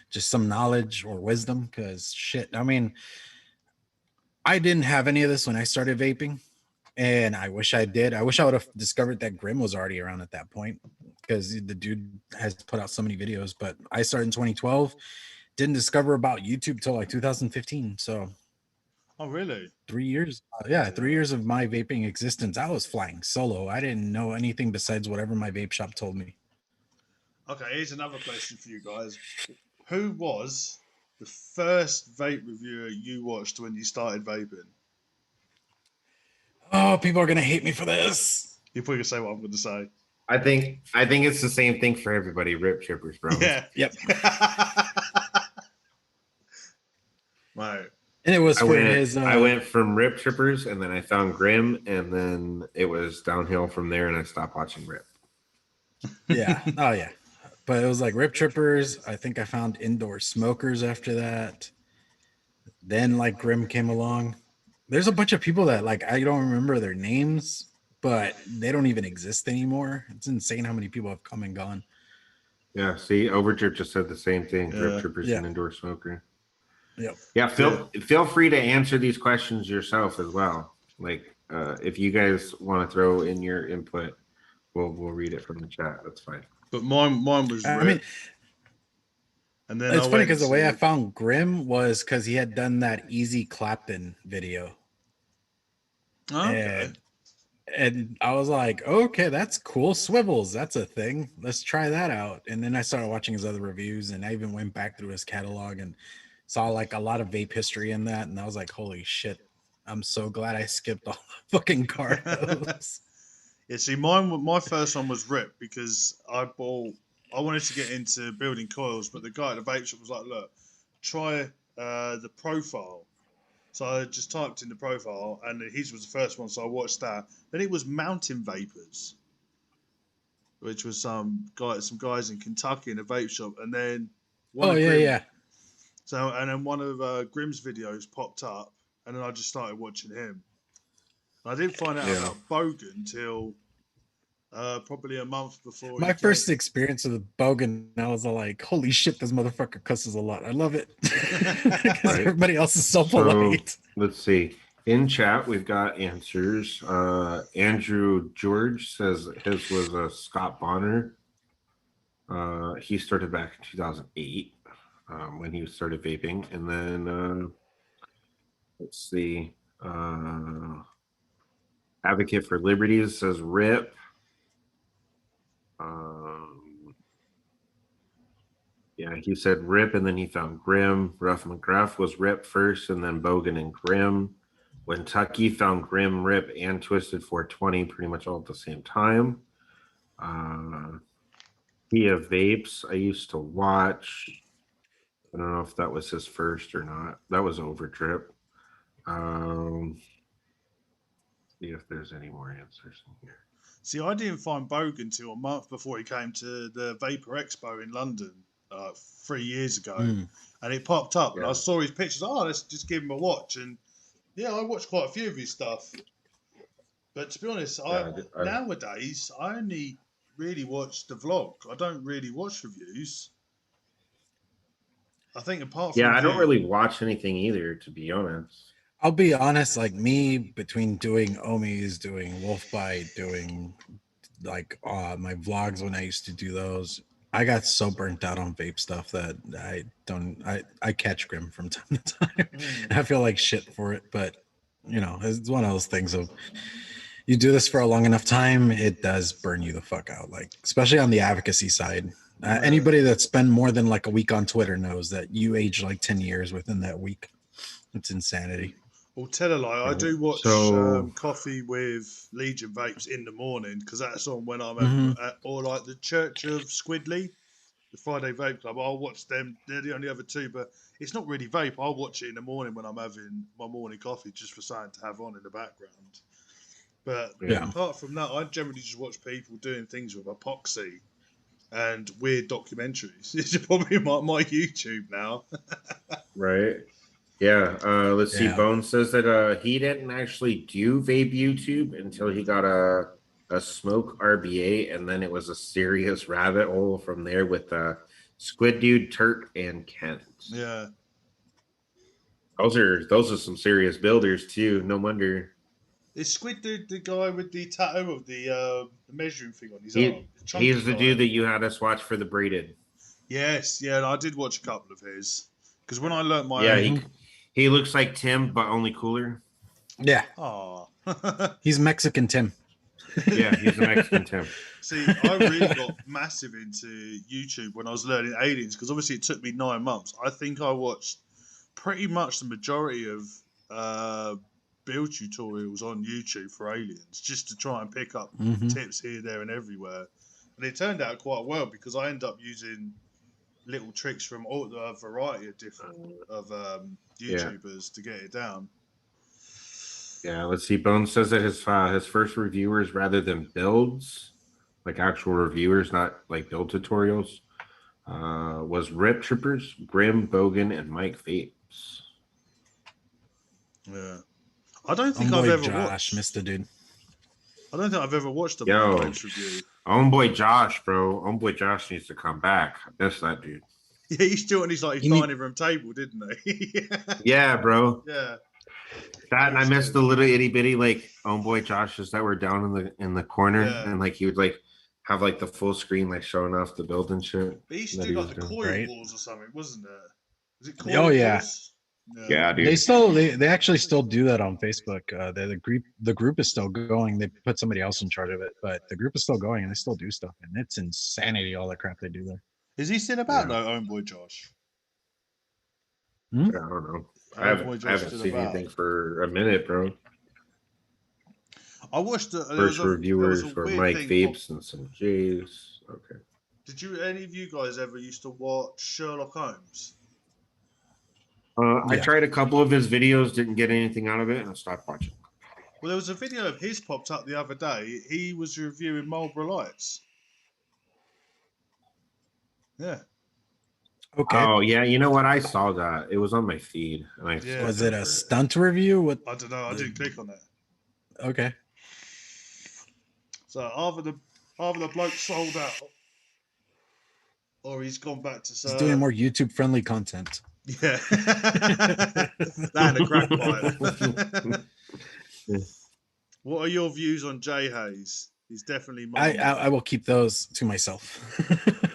just some knowledge or wisdom. Because shit, I mean, I didn't have any of this when I started vaping, and I wish I did. I wish I would have discovered that Grim was already around at that point, because the dude has put out so many videos. But I started in 2012, didn't discover about YouTube till like 2015. So Oh, really? 3 years. Yeah, 3 years of my vaping existence, I was flying solo. I didn't know anything besides whatever my vape shop told me. Okay, here's another question for you guys. Who was the first vape reviewer you watched when you started vaping? Oh, people are gonna hate me for this. You're probably gonna say what I'm gonna say. I think it's the same thing for everybody. Rip trippers, bro. Yeah. Yep. Right. And it was I for his. went from Rip Trippers, and then I found Grim, and then it was downhill from there, and I stopped watching Rip. Yeah. Oh yeah. But it was like Rip Trippers. I think I found Indoor Smokers after that. Then like Grim came along. There's a bunch of people that like I don't remember their names, but they don't even exist anymore. It's insane how many people have come and gone. Yeah, see, Overdrip just said the same thing. Yeah. Rip Trippers Yeah. and Indoor Smoker. Yep. Yeah, feel free to answer these questions yourself as well. Like, if you guys want to throw in your input, we'll read it from the chat. That's fine. But mine was Rip. I mean, and then it's funny because the way I found Grim was because he had done that Easy Clapton video. Oh, okay. And I was like, okay, that's cool. Swivels, that's a thing. Let's try that out. And then I started watching his other reviews, and I even went back through his catalog and saw like a lot of vape history in that. And I was like, holy shit, I'm so glad I skipped all the fucking cardos. Yeah, see, my first one was Rip because I wanted to get into building coils, but the guy at the vape shop was like, look, try the profile. So I just typed in the profile, and his was the first one, so I watched that. Then it was Mountain Vapors, which was some guys in Kentucky in a vape shop, and then Yeah. So and then one of Grimm's videos popped up, and then I just started watching him. I didn't find out about Bogan till probably a month before. My first experience with Bogan, I was like, holy shit, this motherfucker cusses a lot. I love it. Because everybody else is so polite. Let's see. In chat, we've got answers. Andrew George says his was Scott Bonner. He started back in 2008 when he started vaping. And then, let's see. Advocate for Liberties says Rip. Yeah, he said Rip, and then he found Grim. Rough McGruff was Rip first, and then Bogan and Grim. When Tucky found Grim, Rip, and Twisted 420 pretty much all at the same time. He of Vapes, I used to watch. I don't know if that was his first or not. That was Overdrip. See if there's any more answers in here. See, I didn't find Bogan till a month before he came to the Vapor Expo in London 3 years ago, and it popped up, and I saw his pictures. Oh, let's just give him a watch, and yeah, I watched quite a few of his stuff. But to be honest, nowadays I only really watch the vlog. I don't really watch reviews. I think apart from I don't really watch anything either, to be honest. I'll be honest, like me, between doing Omis, doing Wolf Bite, doing like my vlogs when I used to do those, I got so burnt out on vape stuff that I catch Grim from time to time. I feel like shit for it, but you know, it's one of those things of you do this for a long enough time, it does burn you the fuck out. Like, especially on the advocacy side. Anybody that spent more than like a week on Twitter knows that you age like 10 years within that week. It's insanity. Well, tell a lie. I do watch So- Coffee with Legion Vapes in the morning because that's on when I'm Mhm. at, or like the Church of Squidley, the Friday Vape Club. I'll watch them. They're the only other two, but it's not really vape. I'll watch it in the morning when I'm having my morning coffee just for something to have on in the background. But Yeah. apart from that, I generally just watch people doing things with epoxy and weird documentaries. It's probably my YouTube now. Right. Yeah. Let's see. Yeah. Bone says that he didn't actually do vape YouTube until he got a smoke RBA, and then it was a serious rabbit hole from there with Squid Dude, Turk, and Kent. Yeah. Those are some serious builders too. No wonder. Is Squid the guy with the tattoo of the measuring thing on his He, arm? Chunky he's the guy. dude that you had us watch for the braided. Yes, yeah, and I did watch a couple of his because when I learnt my Yeah, own... he looks like Tim, but only cooler. Yeah. Aw. He's Mexican Tim. Yeah, he's a Mexican Tim. See, I really got massive into YouTube when I was learning aliens because obviously it took me 9 months. I think I watched pretty much the majority of build tutorials on YouTube for aliens just to try and pick up Mhm. tips here, there, and everywhere. And it turned out quite well because I ended up using little tricks from all the variety of different YouTubers to get it down. Yeah, let's see. Bones says that his first reviewers, rather than builds, like actual reviewers, not like build tutorials, was Rip Trippers, Grim, Bogan, and Mike Vapes. Yeah, I don't think I've Homeboy ever Josh, watched. Mr. Dude. I don't think I've ever watched a Yo. Mike Vapes review. Homeboy Josh, bro. Homeboy Josh needs to come back. I miss that dude. Yeah, he's still on his like his dining room table, didn't he? Yeah, bro. Yeah. That and I miss the little itty bitty like homeboy Joshes that were down in the corner, Yeah. and like he would like have like the full screen like showing off the build and shit. But he used to that do he like was the doing. coil Right. balls or something, wasn't it? Was it coil Oh, yeah. balls? Yeah, dude. They actually still do that on Facebook. The group is still going. They put somebody else in charge of it, but the group is still going and they still do stuff. And it's insanity all the crap they do there. Is he still about Yeah. though, homeboy Josh? I don't know. I haven't still seen about. anything for a minute, bro. I watched there First was reviewers a were weird Mike thing Vapes and some J's. Okay. Did you any of you guys ever used to watch Sherlock Holmes? I Yeah. tried a couple of his videos, didn't get anything out of it, and I stopped watching. Well, there was a video of his popped up the other day. He was reviewing Marlboro Lights. Yeah. Okay. Oh yeah, you know what? I saw that. It was on my feed. And I Yeah. Was it a stunt review? What? I don't know. I didn't click on that. Okay. So either the bloke sold out, or he's gone back to He's doing more YouTube friendly content. Yeah. That and a crack pipe. What are your views on Jay Hayes? He's definitely I will keep those to myself.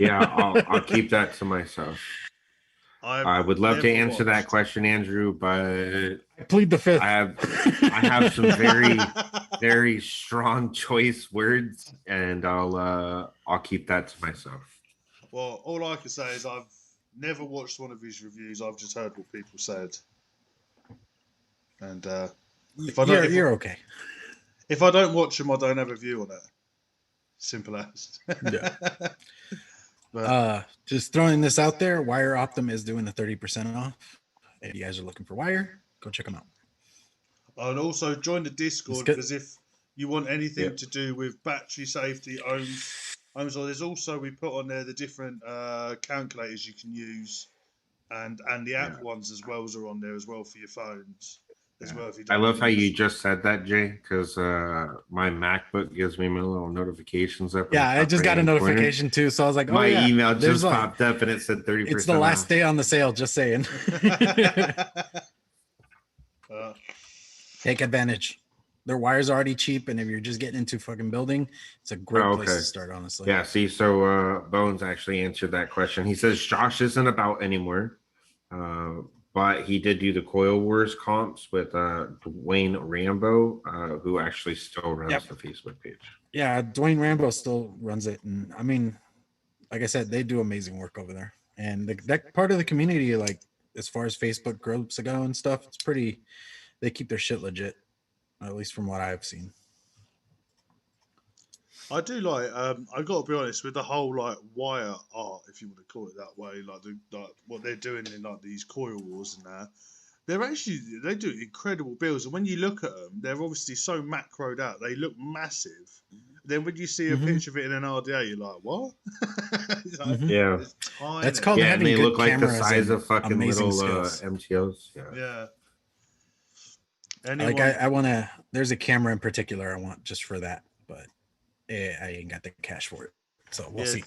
Yeah, I'll keep that to myself. I would love to answer that question, Andrew, but I plead the fifth. I have some very strong choice words, and I'll keep that to myself. Well, all I can say is I've never watched one of his reviews. I've just heard what people said, and You're okay. if I don't watch them, I don't have a view on it. Simple as. Yeah. But, Just throwing this out there, Wire Optim is doing the 30% off. If you guys are looking for Wire, go check them out. and also join the Discord good. because if you want anything to do with battery safety, ohms, or there's also we put on there the different calculators you can use, and the app ones as well are on there as well for your phones. As well, if you I don't love how use- you just said that, Jay, because my MacBook gives me my little notifications up. in Yeah, the I top just got a right-hand corner. notification too. So I was like, oh, My yeah, email there's just like- popped up and it said 30%. It's the last day on the sale, just saying. Take advantage. Their wire's already cheap, and if you're just getting into fucking building, it's a great place to start, honestly. Yeah, see, so Bones actually answered that question. He says Josh isn't about anymore. but he did do the Coil Wars comps with Dwayne Rambo, who actually still runs the Facebook page. Yeah, Dwayne Rambo still runs it, and I mean, like I said, they do amazing work over there. And that part of the community, like as far as Facebook groups go and stuff, it's pretty. They keep their shit legit, at least from what I've seen. I do like. I got to be honest with the whole like wire art, if you want to call it that way, like what they're doing in like these coil wars and that. They do incredible builds, and when you look at them, they're obviously so macroed out. They look massive. Then when you see a picture of it in an RDA, you're like, what? Like, Yeah, it's tiny. That's called yeah, and having they good look like the cameras size and of fucking amazing little skills. MTOs. Yeah. Yeah. Like Anyone? I want to. There's a camera in particular I want just for that, but I ain't got the cash for it, so we'll see.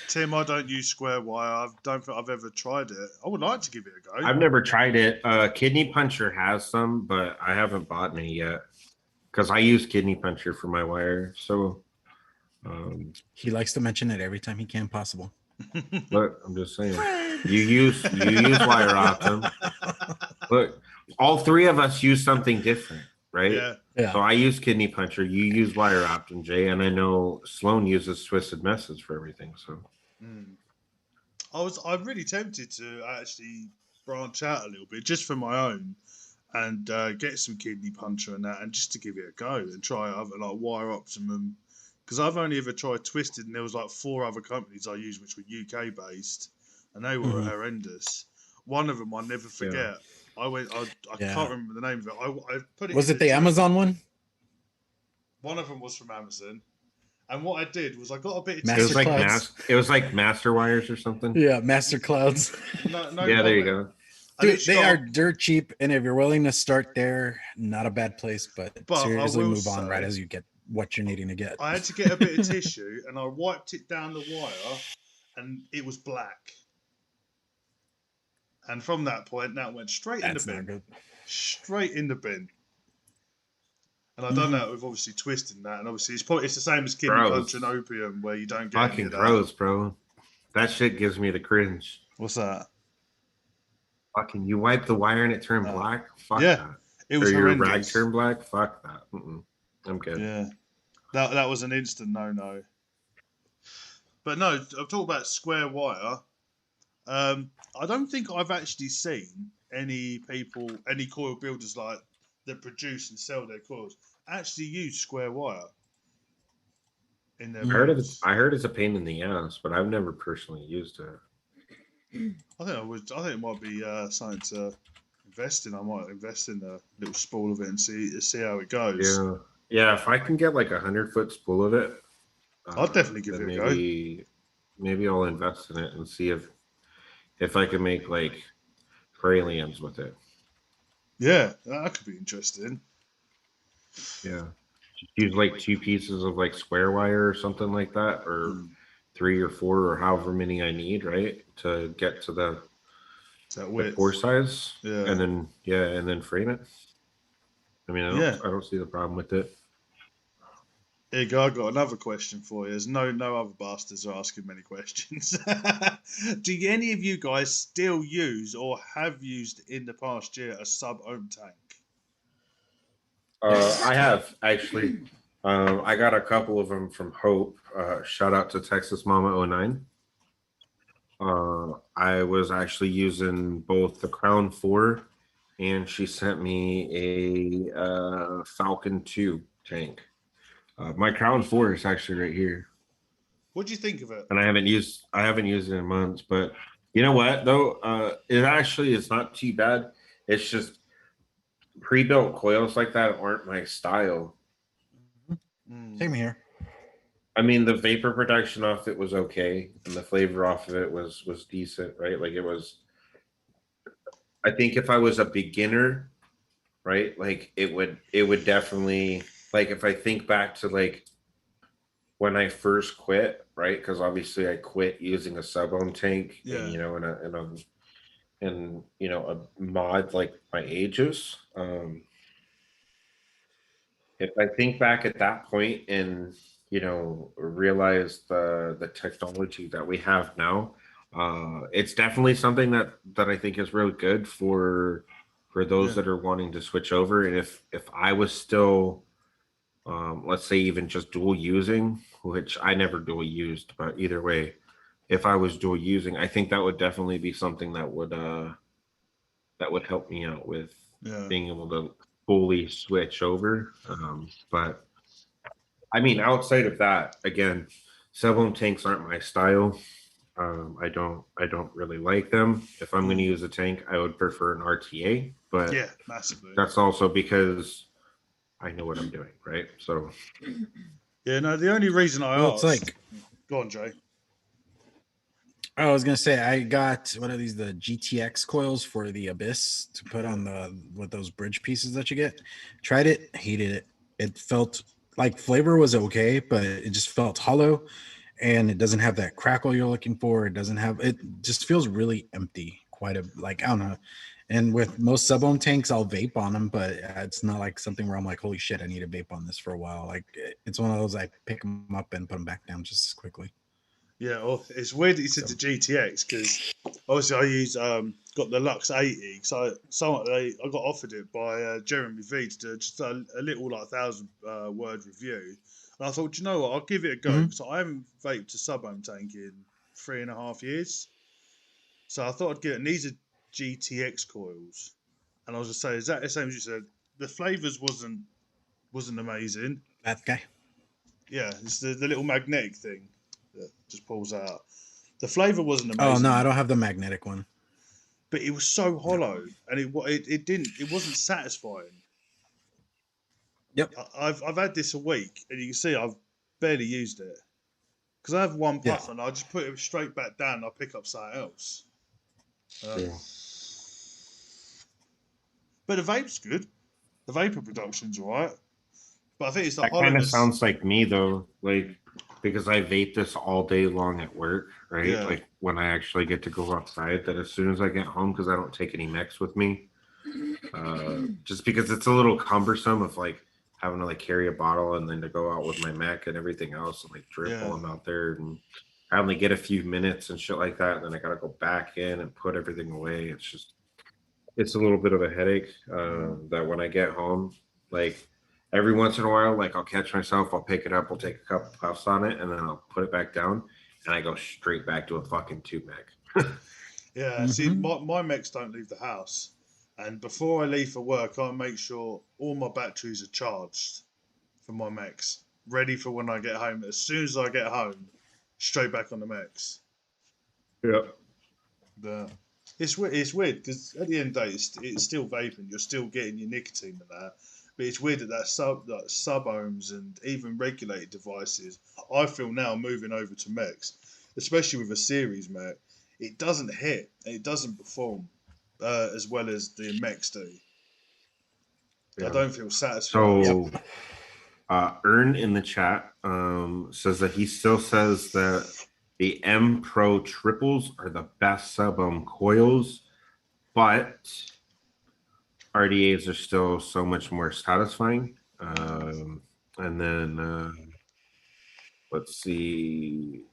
Tim, I don't use square wire. I don't think I've ever tried it. I would like to give it a go. I've never tried it. Kidney Puncher has some, but I haven't bought any yet because I use Kidney Puncher for my wire. So He likes to mention it every time he can possible. look, I'm just saying, you use wire optim. Look, all three of us use something different, right? Yeah. So I use Kidney Puncher, you use wire optim, Jay, and I know Sloane uses Twisted Message for everything. So I'm really tempted to actually branch out a little bit just for my own and get some Kidney Puncher and that, and just to give it a go and try other like Wire Optimum, because I've only ever tried Twisted, and there was like 4 other companies I used which were UK based, and they were horrendous. One of them I'll never forget. I can't remember the name of it. I put it. Was it the Amazon one? One of them was from Amazon. And what I did was I got a bit of Master it was like Master Wires or something. Yeah, Master Clouds. No, yeah, there you go. Dude, they are dirt cheap, and if you're willing to start there, not a bad place. But seriously, move on right as you get what you're needing to get. I had to get a bit of tissue, and I wiped it down the wire, and it was black. And from that point, that went straight in the bin. Good. Straight in the bin. And I've done that with obviously twisting that, and obviously it's the same as Kidney Punch and Opium, where you don't get fucking gross, bro. That shit gives me the cringe. What's that? Fucking, you wipe the wire and it turned black. Fuck that. It was horrendous. Your rag turned black. Fuck that. I'm good. Yeah, that was an instant no. But no, I've talked about square wire. I don't think I've actually seen any coil builders like that produce and sell their coils actually use square wire in their I heard it's a pain in the ass, but I've never personally used it. I think it might be something to invest in. I might invest in a little spool of it and see how it goes. Yeah. If I can get like 100-foot spool of it, I'll definitely give it a go. Maybe I'll invest in it and see if I can make like pralines with it. Yeah, that could be interesting. Yeah, use like 2 pieces of like square wire or something like that, or 3 or 4 or however many I need, right, to get to the pore size. Yeah, and then frame it. I mean, I don't see the problem with it. Here you go. I got another question for you. There's no other bastards are asking many questions. Do any of you guys still use or have used in the past year a sub-ohm tank? I have actually. I got a couple of them from Hope. Shout out to Texas Mama 09. I was actually using both the Crown 4, and she sent me a Falcon 2 tank. My Crown 4 is actually right here. What do you think of it? And I haven't used it in months, but you know what though? It's not too bad. It's just pre-built coils like that aren't my style. Same here. I mean, the vapor production off it was okay, and the flavor off of it was decent, right? Like it was. I think if I was a beginner, right, like it would definitely. Like if I think back to like when I first quit, right? Because obviously I quit using a sub-ohm tank, and, a mod like my ages. If I think back at that point and realize the technology that we have now, It's definitely something that I think is really good for those that are wanting to switch over. And if I was still, let's say even just dual using, which I never dual used, but either way, if I was dual using, I think that would definitely be something that would help me out with being able to fully switch over. But I mean, outside of that, again, sub-ohm tanks aren't my style. I don't really like them. If I'm going to use a tank, I would prefer an RTA, but yeah, massively. that's also because I know what I'm doing, right? So Yeah, no, the only reason I Well, asked. it's like, Go on, Jay. I was gonna say I got what are these, the GTX coils for the Abyss to put on the with those bridge pieces that you get. Tried it, hated it. It felt like flavor was okay, but it just felt hollow, and it doesn't have that crackle you're looking for. It doesn't have, it just feels really empty. Quite a, like, I don't know. And with most sub-ohm tanks, I'll vape on them, but it's not like something where I'm like, holy shit, I need to vape on this for a while. Like, it's one of those I pick them up and put them back down just as quickly. Yeah, well, it's weird that you said So- the GTX because obviously I use got the Lux 80. So I got offered it by Jeremy V to do just a little like 1,000 word review, and I thought, you know what, I'll give it a go because I haven't vaped a sub-ohm tank in 3.5 years. So I thought I'd get it. And these are GTX coils, and I was just saying exactly the same as you said. The flavors wasn't amazing. That guy. Yeah, it's the little magnetic thing that just pulls out. The flavor wasn't Oh amazing. no, I don't have the magnetic one. But it was so hollow, and it wasn't satisfying. Yep. I've had this a week, and you can see I've barely used it because I have one Yeah. puff, and I just put it straight back down, and I pick up something else. yeah. But the vape's good. The vapor production's alright. But I think it's the That kind of hollowness. sounds like me though, like because I vape this all day long at work, right? Yeah. Like when I actually get to go outside, that as soon as I get home, because I don't take any mechs with me, just because it's a little cumbersome of like having to like carry a bottle and then to go out with my mech and everything else and like drip while I'm out there, and I only get a few minutes and shit like that, and then I gotta go back in and put everything away. It's a little bit of a headache. That when I get home, like every once in a while, like I'll catch myself, I'll pick it up, I'll take a couple puffs on it, and then I'll put it back down, and I go straight back to a fucking tube mech. Yeah, see, my mechs don't leave the house. And before I leave for work, I make sure all my batteries are charged for my mechs, ready for when I get home. As soon as I get home, straight back on the mechs. Yep. It's weird because at the end of the day, it's still vaping. You're still getting your nicotine and that. But it's weird that sub-ohms and even regulated devices, I feel now moving over to mechs, especially with a series mech, it doesn't hit and it doesn't perform as well as the mechs do. Yeah. I don't feel satisfied. So, Earn in the chat says that he still says that the M Pro triples are the best sub-ohm coils, but RDAs are still so much more satisfying. And then let's see.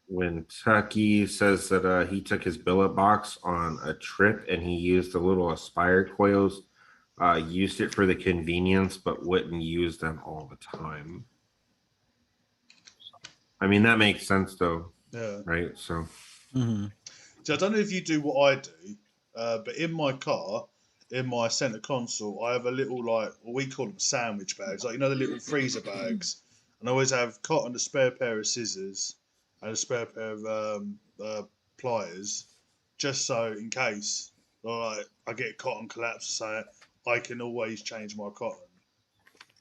When Tucky says that he took his billet box on a trip and he used the little Aspire coils, used it for the convenience, but wouldn't use them all the time. I mean, that makes sense though. Yeah. Right. So, So I don't know if you do what I do, but in my car, in my center console, I have a little we call them sandwich bags, like the little freezer bags, and I always have cotton, a spare pair of scissors, and a spare pair of pliers, just so in case I get cotton collapse, so I can always change my cotton,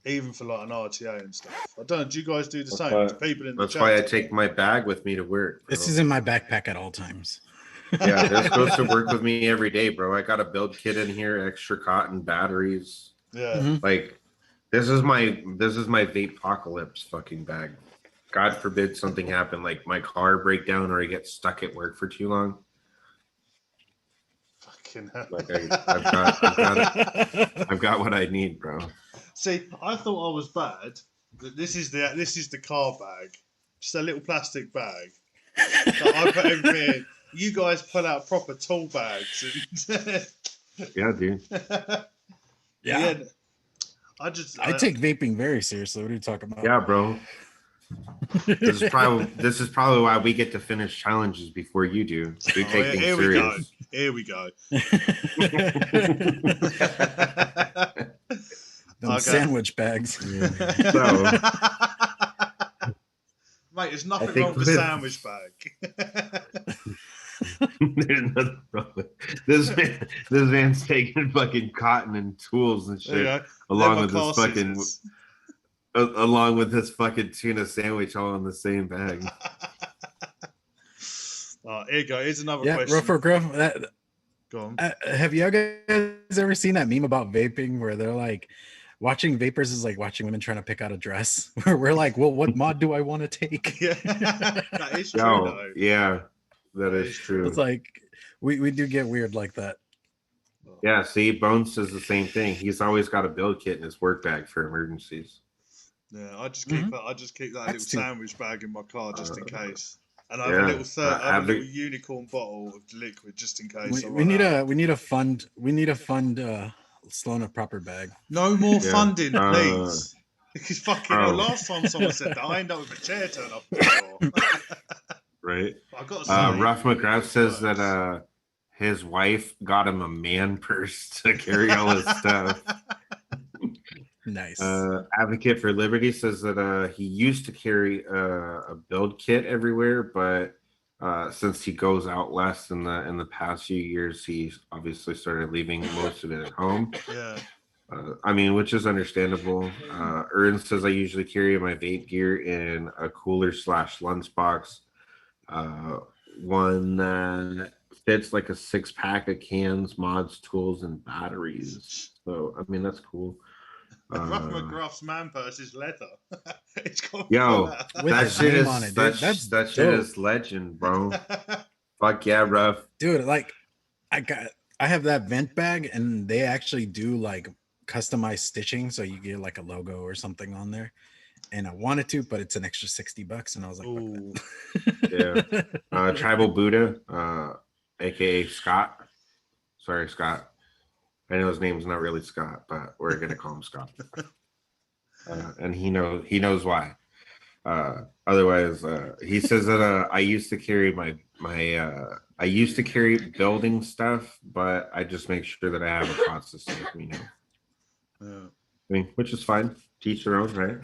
even for like an RTA and stuff. I don't know. Do you guys do the same? Do people in the that's chat why I do take that? my bag with me to work. This is in my backpack at all times. Yeah, this goes to work with me every day, bro. I got a build kit in here, extra cotton, batteries. Yeah. Like this is my vape apocalypse fucking bag. God forbid something happen, like my car break down or I get stuck at work for too long. Fucking hell. Like I've got what I need, bro. See, I thought I was bad. This is the car bag, just a little plastic bag. So I put everything in. You guys pull out proper tool bags. And Yeah, dude. yeah. I take vaping very seriously. What are you talking about? Yeah, bro. This is probably why we get to finish challenges before you do. We take things here serious. Here we go. Them sandwich bags. So, mate, there's nothing wrong with a sandwich bag. There's nothing wrong with this man's taking fucking cotton and tools and shit along with this fucking tuna sandwich all in the same bag. Here you go. Here's another question. Rough or gruff. Go on. Have you guys ever seen that meme about vaping where they're like, watching vapors is like watching women trying to pick out a dress? Where we're like, well, what mod do I want to take? Yeah, that is true. Though. Yeah, that is true. It's like we do get weird like that. Yeah, see, Bones says the same thing. He's always got a build kit in his work bag for emergencies. Yeah, I just keep that little sandwich bag in my car just in case. And I have a little unicorn bottle of liquid just in case. We need a fund Sloane a proper bag. No more funding, please. Because fucking last time someone said that, I end up with a chair turn up. Right. I got to say, Ruff McGrath says that his wife got him a man purse to carry all his stuff. Nice. Advocate for Liberty says that he used to carry a build kit everywhere, but since he goes out less in the past few years, he's obviously started leaving most of it at home. Yeah. I mean, which is understandable. Ern says I usually carry my vape gear in a cooler / lunchbox. One that fits like a 6-pack of cans, mods, tools, and batteries. So I mean, that's cool. Ruff McGrath's man purse is leather. It's got that shit is on it, dude. That shit is legend, bro. Fuck yeah, Ruff. Dude, like I have that vent bag, and they actually do like customized stitching, so you get like a logo or something on there. And I wanted to, but it's an extra $60, and I was like, yeah. Tribal Buddha, aka Scott. Sorry, Scott. I know his name's not really Scott, but we're gonna call him Scott. And he knows why. Otherwise, he says that I used to carry I used to carry building stuff, but I just make sure that I have a process with me now. Yeah. I mean, which is fine. Teach their own, right?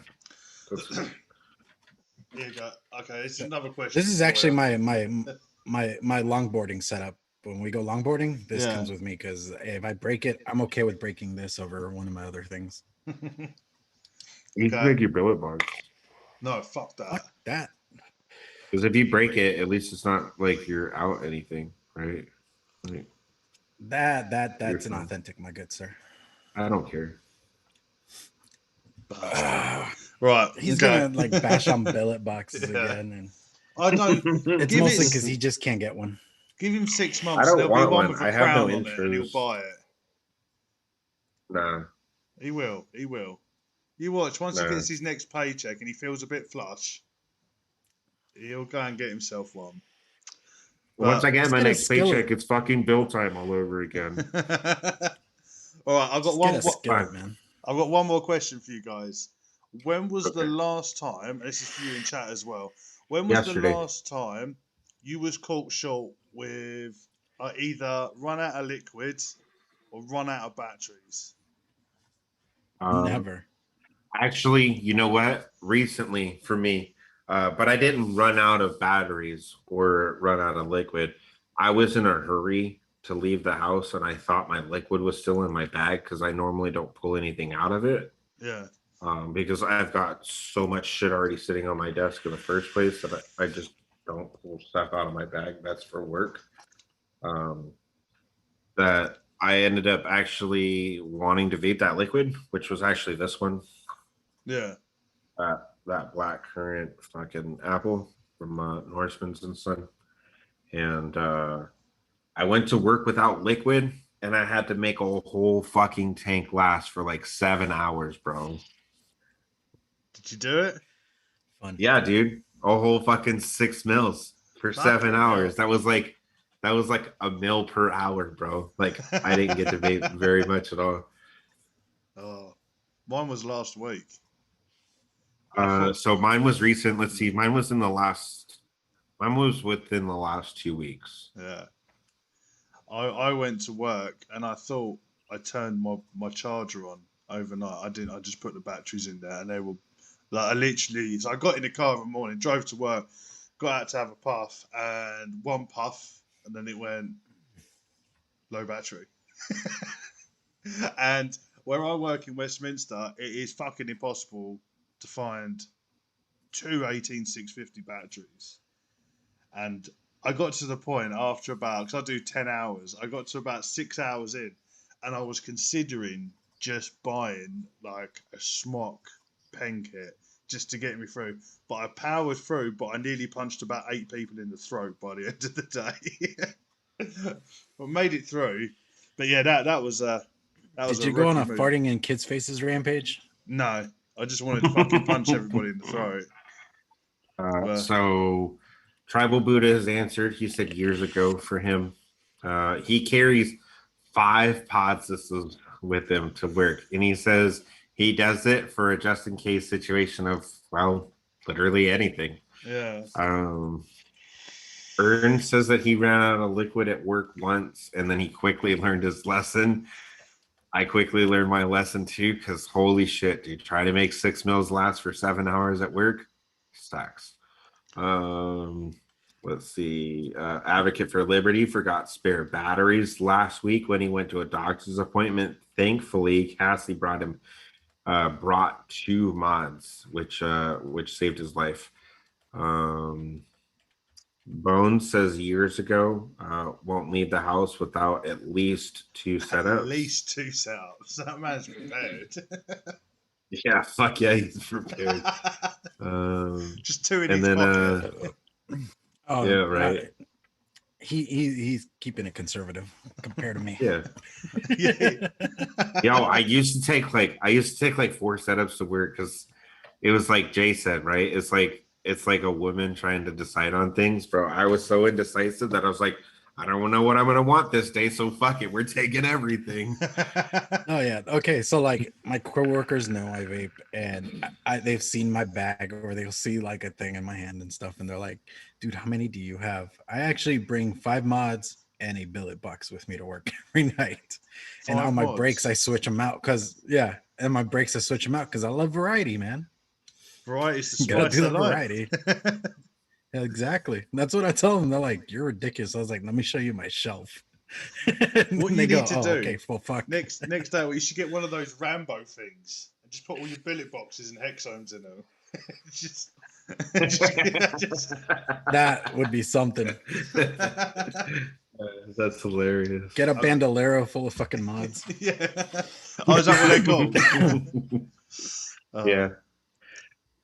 Here you go. Okay, this is another question. This is actually my longboarding setup. When we go longboarding, this comes with me because if I break it, I'm okay with breaking this over one of my other things. You can break your billet box. No, fuck that. Fuck that. Because if you break it, at least it's not like you're out anything, right? Like, that's an authentic, my good sir. I don't care. Right, he's gonna like bash on billet boxes again, and I don't. It's mostly because he just can't get one. Give him 6 months. I don't There'll want be one one. with a I have no crown on it, interest. and he'll buy it. Nah. He will. He will. You watch. Once he gets his next paycheck and he feels a bit flush, he'll go and get himself one. Once I get my next paycheck, it's fucking bill time all over again. All right, I've got one. Skillet, man. I've got one more question for you guys. When was the last time? This is for you in chat as well. When was the last time you was caught short with either run out of liquid or run out of batteries? Never. Actually, you know what? Recently for me, but I didn't run out of batteries or run out of liquid. I was in a hurry to leave the house, and I thought my liquid was still in my bag because I normally don't pull anything out of it. Yeah. Because I've got so much shit already sitting on my desk in the first place that I just don't pull stuff out of my bag. That's for work. That I ended up actually wanting to vape that liquid, which was actually this one. Yeah. That black currant fucking apple from Norseman's and Son. And I went to work without liquid, and I had to make a whole fucking tank last for like 7 hours, bro. Did you do it? Fun. Yeah, dude. A whole fucking 6 mils. for Fucking 7 hours. hell. That was like a mil per hour, bro. Like I didn't get to vape very much at all. Oh, mine was last week. So mine was recent. Let's see, mine was within the last 2 weeks. Yeah. I went to work and I thought I turned my charger on overnight. I didn't. I just put the batteries in there and they were like, I literally. So I got in the car in the morning, drove to work, got out to have a puff, and one puff, and then it went low battery. And where I work in Westminster, it is fucking impossible to find two 18650 batteries. And I got to the point after about, because I do 10 hours, I got to about 6 hours in, and I was considering just buying like a smock pen kit just to get me through. But I powered through, but I nearly punched about 8 people in the throat by the end of the day. I made it through. But yeah, that was Did you go on a move. farting in kids' faces rampage? No, I just wanted to fucking punch everybody in the throat. So Tribal Buddha has answered. He said years ago for him, he carries 5 pod systems with him to work, and he says he does it for a just in case situation of, well, literally anything. Yeah. Ern says that he ran out of liquid at work once, and then he quickly learned his lesson. I quickly learned my lesson too, because holy shit, dude, try to make 6 mils last for 7 hours at work, sucks. Let's see. Advocate for Liberty forgot spare batteries last week when he went to a doctor's appointment. Thankfully, Cassie brought 2 mods, which saved his life. Bones says years ago, won't leave the house without at least 2 setups. At least 2 setups. That man's prepared. Yeah, fuck yeah, he's prepared. Just 2 in and each then, pocket. Oh, yeah, right. He's keeping it conservative compared to me. Yeah. Yeah. Yo, I used to take like 4 setups to work because it was like Jay said, right? It's like a woman trying to decide on things, bro. I was so indecisive that I was like, I don't know what I'm gonna want this day, so fuck it, we're taking everything. Oh yeah. Okay. So like my coworkers know I vape, and they've seen my bag, or they'll see like a thing in my hand and stuff, and they're like, "Dude, how many do you have?" I actually bring 5 mods and a billet box with me to work every night, and 5 on my mods? breaks I switch them out because I switch them out because I love variety, man. Variety's the You gotta spice do of the life. variety. Yeah, exactly. That's what I tell them. They're like, "You're ridiculous." I was like, "Let me show you my shelf." What you need to do okay, well, fuck. next day, you should get one of those Rambo things and just put all your billet boxes and hexomes in them. just That would be something. That's hilarious. Get a bandolero full of fucking mods. Yeah. Oh, is that what they're called? Yeah.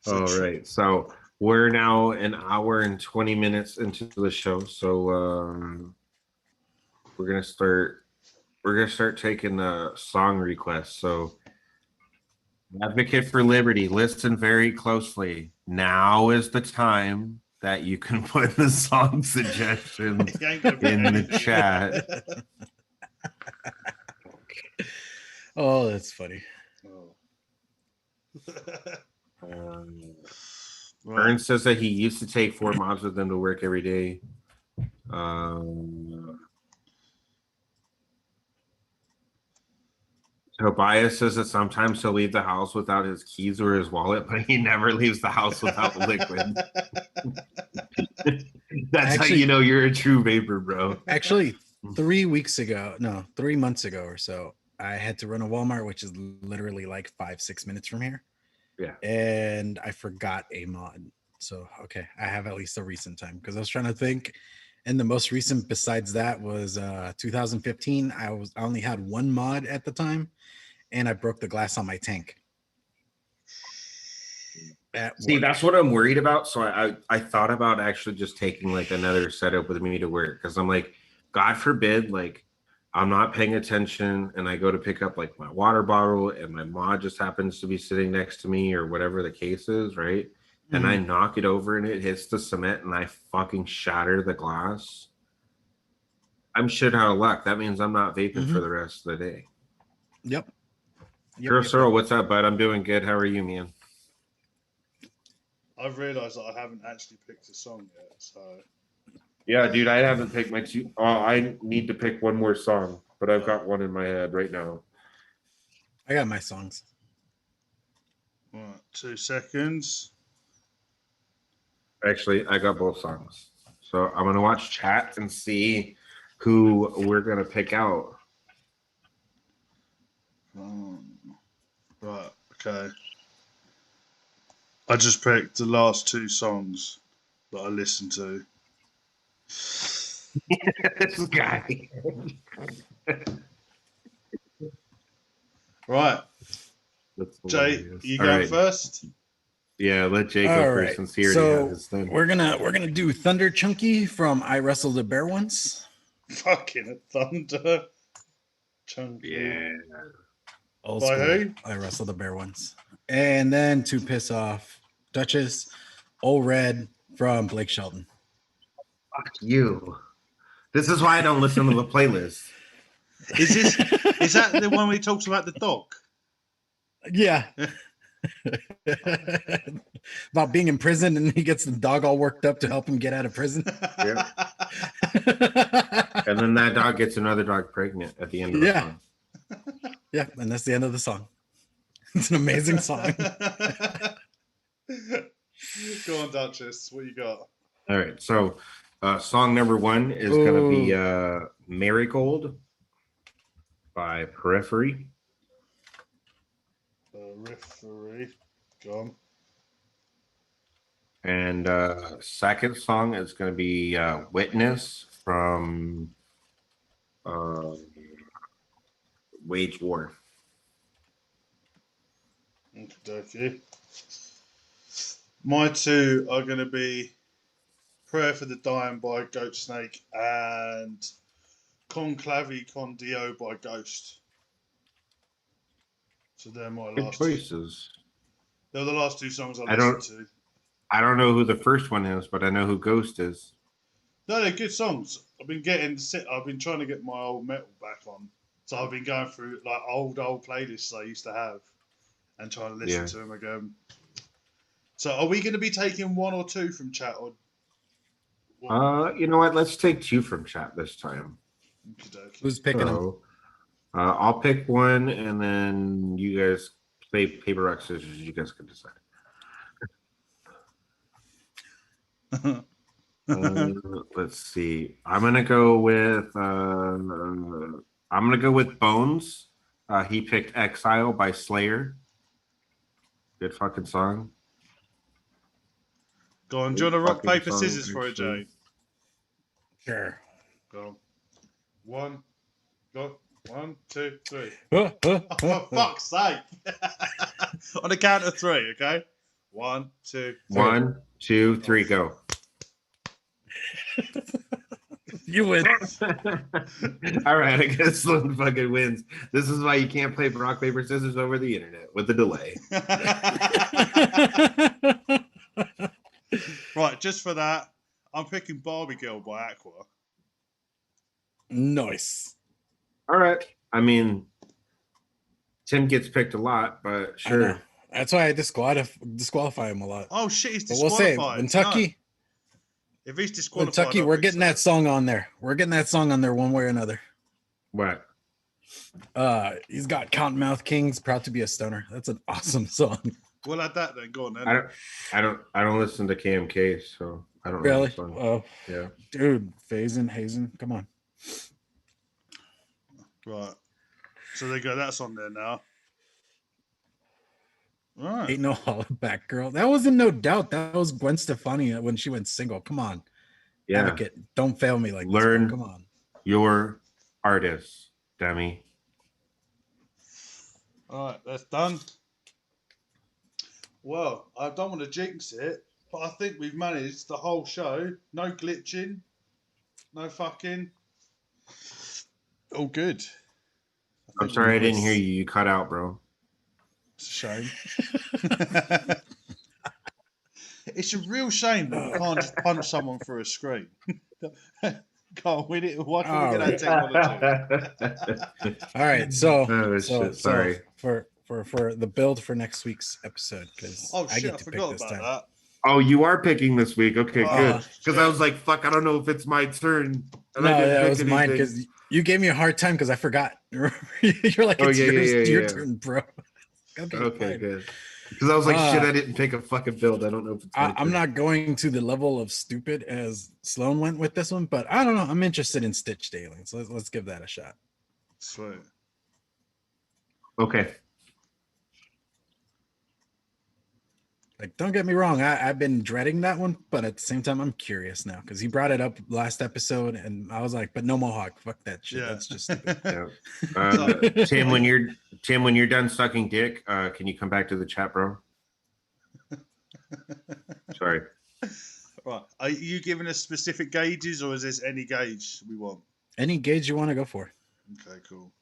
All right. So we're now an hour and 20 minutes into the show. So we're gonna start taking song requests. So Advocate for Liberty, listen very closely. Now is the time that you can put the song suggestions in the chat. Oh, that's funny. Vern says that he used to take 4 mods with them to work every day. Tobias says that sometimes he'll leave the house without his keys or his wallet, but he never leaves the house without liquid. That's how you know you're a true vapor, bro. Actually, 3 months ago or so, I had to run a Walmart, which is literally like 5-6 minutes from here. Yeah. And I forgot a mod. So, okay, I have at least a recent time because I was trying to think. And the most recent besides that was 2015. I only had 1 mod at the time, and I broke the glass on my tank. See, that's what I'm worried about. So I thought about actually just taking like another setup with me to work, because I'm like, God forbid, like I'm not paying attention and I go to pick up like my water bottle and my mod just happens to be sitting next to me or whatever the case is, right? and I knock it over and it hits the cement and I fucking shatter the glass, I'm shit out of luck. That means I'm not vaping for the rest of the day. Yep. Cyril, what's up, bud? I'm doing good. How are you, man? I've realised that I haven't actually picked a song yet, so. Yeah, dude, I haven't picked my two. I need to pick one more song, but I've got one in my head right now. I got my songs. Right, 2 seconds. Actually, I got both songs. So I'm going to watch chat and see who we're going to pick out. Right, okay. I just picked the last 2 songs that I listened to. This guy. Right. That's Jay, hilarious. you All going right. first? Yeah, let Jay go All first right. since he already So had his thing. we're gonna do Thunder Chunky from I Wrestled a Bear Once. Fucking Thunder Chunky. Yeah. Old By school. who? I Wrestled a Bear Once. And then to piss off Duchess, Old Red from Blake Shelton. Fuck you. This is why I don't listen to the playlist. Is that the one where he talks about the dog? Yeah. About being in prison and he gets the dog all worked up to help him get out of prison. Yeah. And then that dog gets another dog pregnant at the end of the song. Yeah, and that's the end of the song. It's an amazing song. Go on, Duchess. What you got? All right. So song number 1 is going to be Marigold by Periphery. Periphery. Go on. And second song is going to be Witness from Wage War. Okay. My 2 are going to be Prayer for the Dying by Goat Snake and Conclave Con Dio by Ghost. So they're my Good last choices. They're the last 2 songs I listened to. I don't know who the first one is, but I know who Ghost is. No, they're good songs. I've been trying to get my old metal back on. So I've been going through like old playlists I used to have and trying to listen to them again. So are we going to be taking 1 or 2 from chat? Or you know what? Let's take 2 from chat this time. Who's picking them? I'll pick one, and then you guys play paper, rock, scissors. You guys can decide. Let's see. I'm gonna go with Bones. He picked Exile by Slayer. Good fucking song. Go on, do you want to rock, paper, scissors for it, Jay? Sure. Go on. 1, 2, 3. Oh, for fuck's sake. On the count of 3, okay? 1, 2, 3. 1, 2, 3, go. You win. All right, I guess Sloane fucking wins. This is why you can't play rock, paper, scissors over the internet with a delay. Right, just for that, I'm picking Barbie Girl by Aqua. Nice. All right. I mean, Tim gets picked a lot, but sure. That's why I disqualify him a lot. Oh shit, he's but we'll disqualified. say Kentucky. No. If he's disqualified, Kentucky, we're getting that song on there. We're getting that song on there one way or another. What? He's got Cottonmouth Kings, Proud to Be a Stoner. That's an awesome song. We'll add that then. Go on then. I don't listen to KMK, so I don't really. Oh, yeah, dude, Hazen, come on. Right. So they go. That's on there now. Right. Ain't no hollaback girl. That wasn't No Doubt. That was Gwen Stefani when she went single. Come on. Yeah. Advocate. Don't fail me like Learn this. Come on. Your artist, Demi. All right, that's done. Well, I don't want to jinx it, but I think we've managed the whole show. No glitching. No fucking. All good. I'm sorry I didn't hear you. You cut out, bro. It's a shame. It's a real shame that we can't just punch someone through a screen. Can't we? Why can't we get that technology? All right, so Oh, shit, sorry. for the build for next week's episode, because Oh I shit! I get to pick forgot this about time. that. Oh, you are picking this week. Okay, good. Because shit. I was like, fuck, I don't know if it's my turn. And No, I didn't that pick was mine anything. because you gave me a hard time because I forgot. You're like, Oh, it's yeah, your yeah. turn, bro. Okay, Okay, fine. good. Because I was like, shit, I didn't pick a fucking build. I don't know if it's my I'm turn. not going to the level of stupid as Sloane went with this one, but I don't know. I'm interested in stitched aliens. Let's give that a shot. Sweet. Okay. Like, don't get me wrong, I've been dreading that one, but at the same time, I'm curious now because he brought it up last episode, and I was like, but no mohawk, fuck that shit. Yeah. That's just stupid. Yeah. Tim, when you're done sucking dick, can you come back to the chat, bro? Sorry. Right. Are you giving us specific gauges, or is this any gauge we want? Any gauge you want to go for. Okay, cool.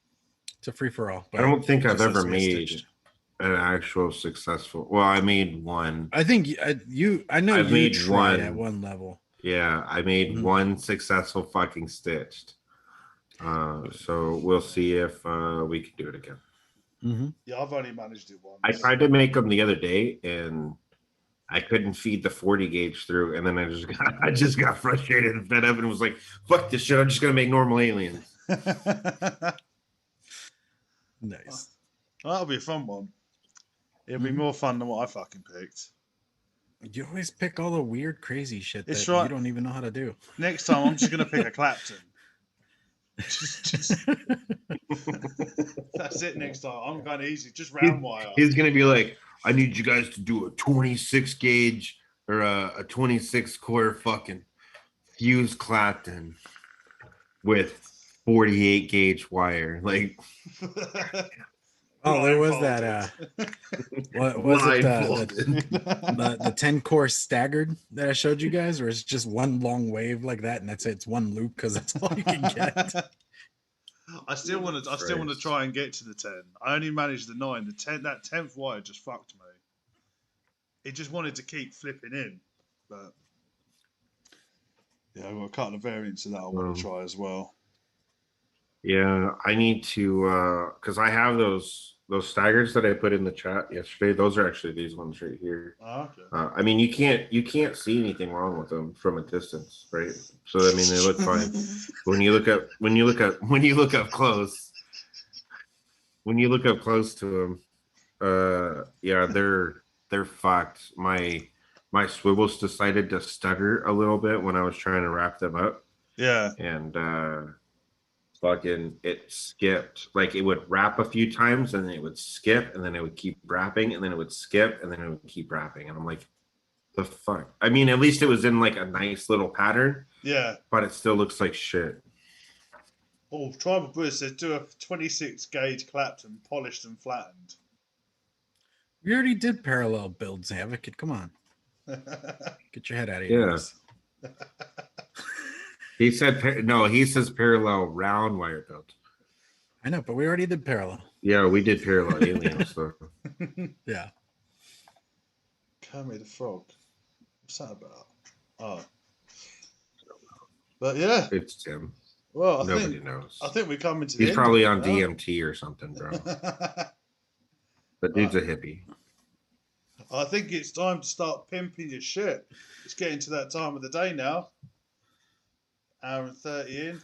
It's a free for all. I don't think I've ever has to be made stitched. an actual successful. Well, I made one. I think I know I've you made tried one. at one level. Yeah, I made one successful fucking stitched. So we'll see if we can do it again. Yeah, I've only managed it once. I tried to make them the other day, and I couldn't feed the 40 gauge through, and then I just got frustrated and fed up, and was like, "Fuck this shit! I'm just gonna make normal aliens." Nice. Well, that'll be a fun one. It'll be more fun than what I fucking picked. You always pick all the weird, crazy shit It's that right. you don't even know how to do. Next time, I'm just gonna pick a Clapton. just that's it. Next time, I'm going easy. Just round wire. He's gonna be like, "I need you guys to do a 26 gauge or a 26 core fucking fuse Clapton with 48 gauge wire." Like, oh, there was that. What was it? The 10 core staggered that I showed you guys, or it's just one long wave like that, and that's it. It's one loop because that's all you can get. I still want to try and get to the 10. I only managed the 9. The 10, that 10th wire just fucked me. It just wanted to keep flipping in, but yeah, I've got a couple of variants of that I want to try as well. Yeah, I need to because I have those staggers that I put in the chat yesterday. Those are actually these ones right here. Oh, okay. I mean, you can't see anything wrong with them from a distance, right? So I mean, they look fine. When you look up close to them, yeah, they're fucked. My swivels decided to stutter a little bit when I was trying to wrap them up. Yeah, and fucking it skipped. Like, it would wrap a few times and then it would skip, and then it would keep wrapping, and then it would skip, and then it would keep wrapping, and I'm like, the fuck. I mean, at least it was in like a nice little pattern, yeah, but it still looks like shit. Oh, Tribal Bruce says do a 26 gauge Clapton, polished and flattened. We already did parallel builds, Havoc. Come on, get your head out of here. Yeah. He said no. He says parallel round wire build. I know, but we already did parallel. Yeah, we did parallel aliens. So. Yeah. Kermit the Frog. What's that about? Oh, but yeah, It's Tim. Well, Nobody knows. I think we're coming to. He's the probably end on DMT or something, bro. But dude's a hippie. I think it's time to start pimping your shit. It's getting to that time of the day now. Hour and 30 in.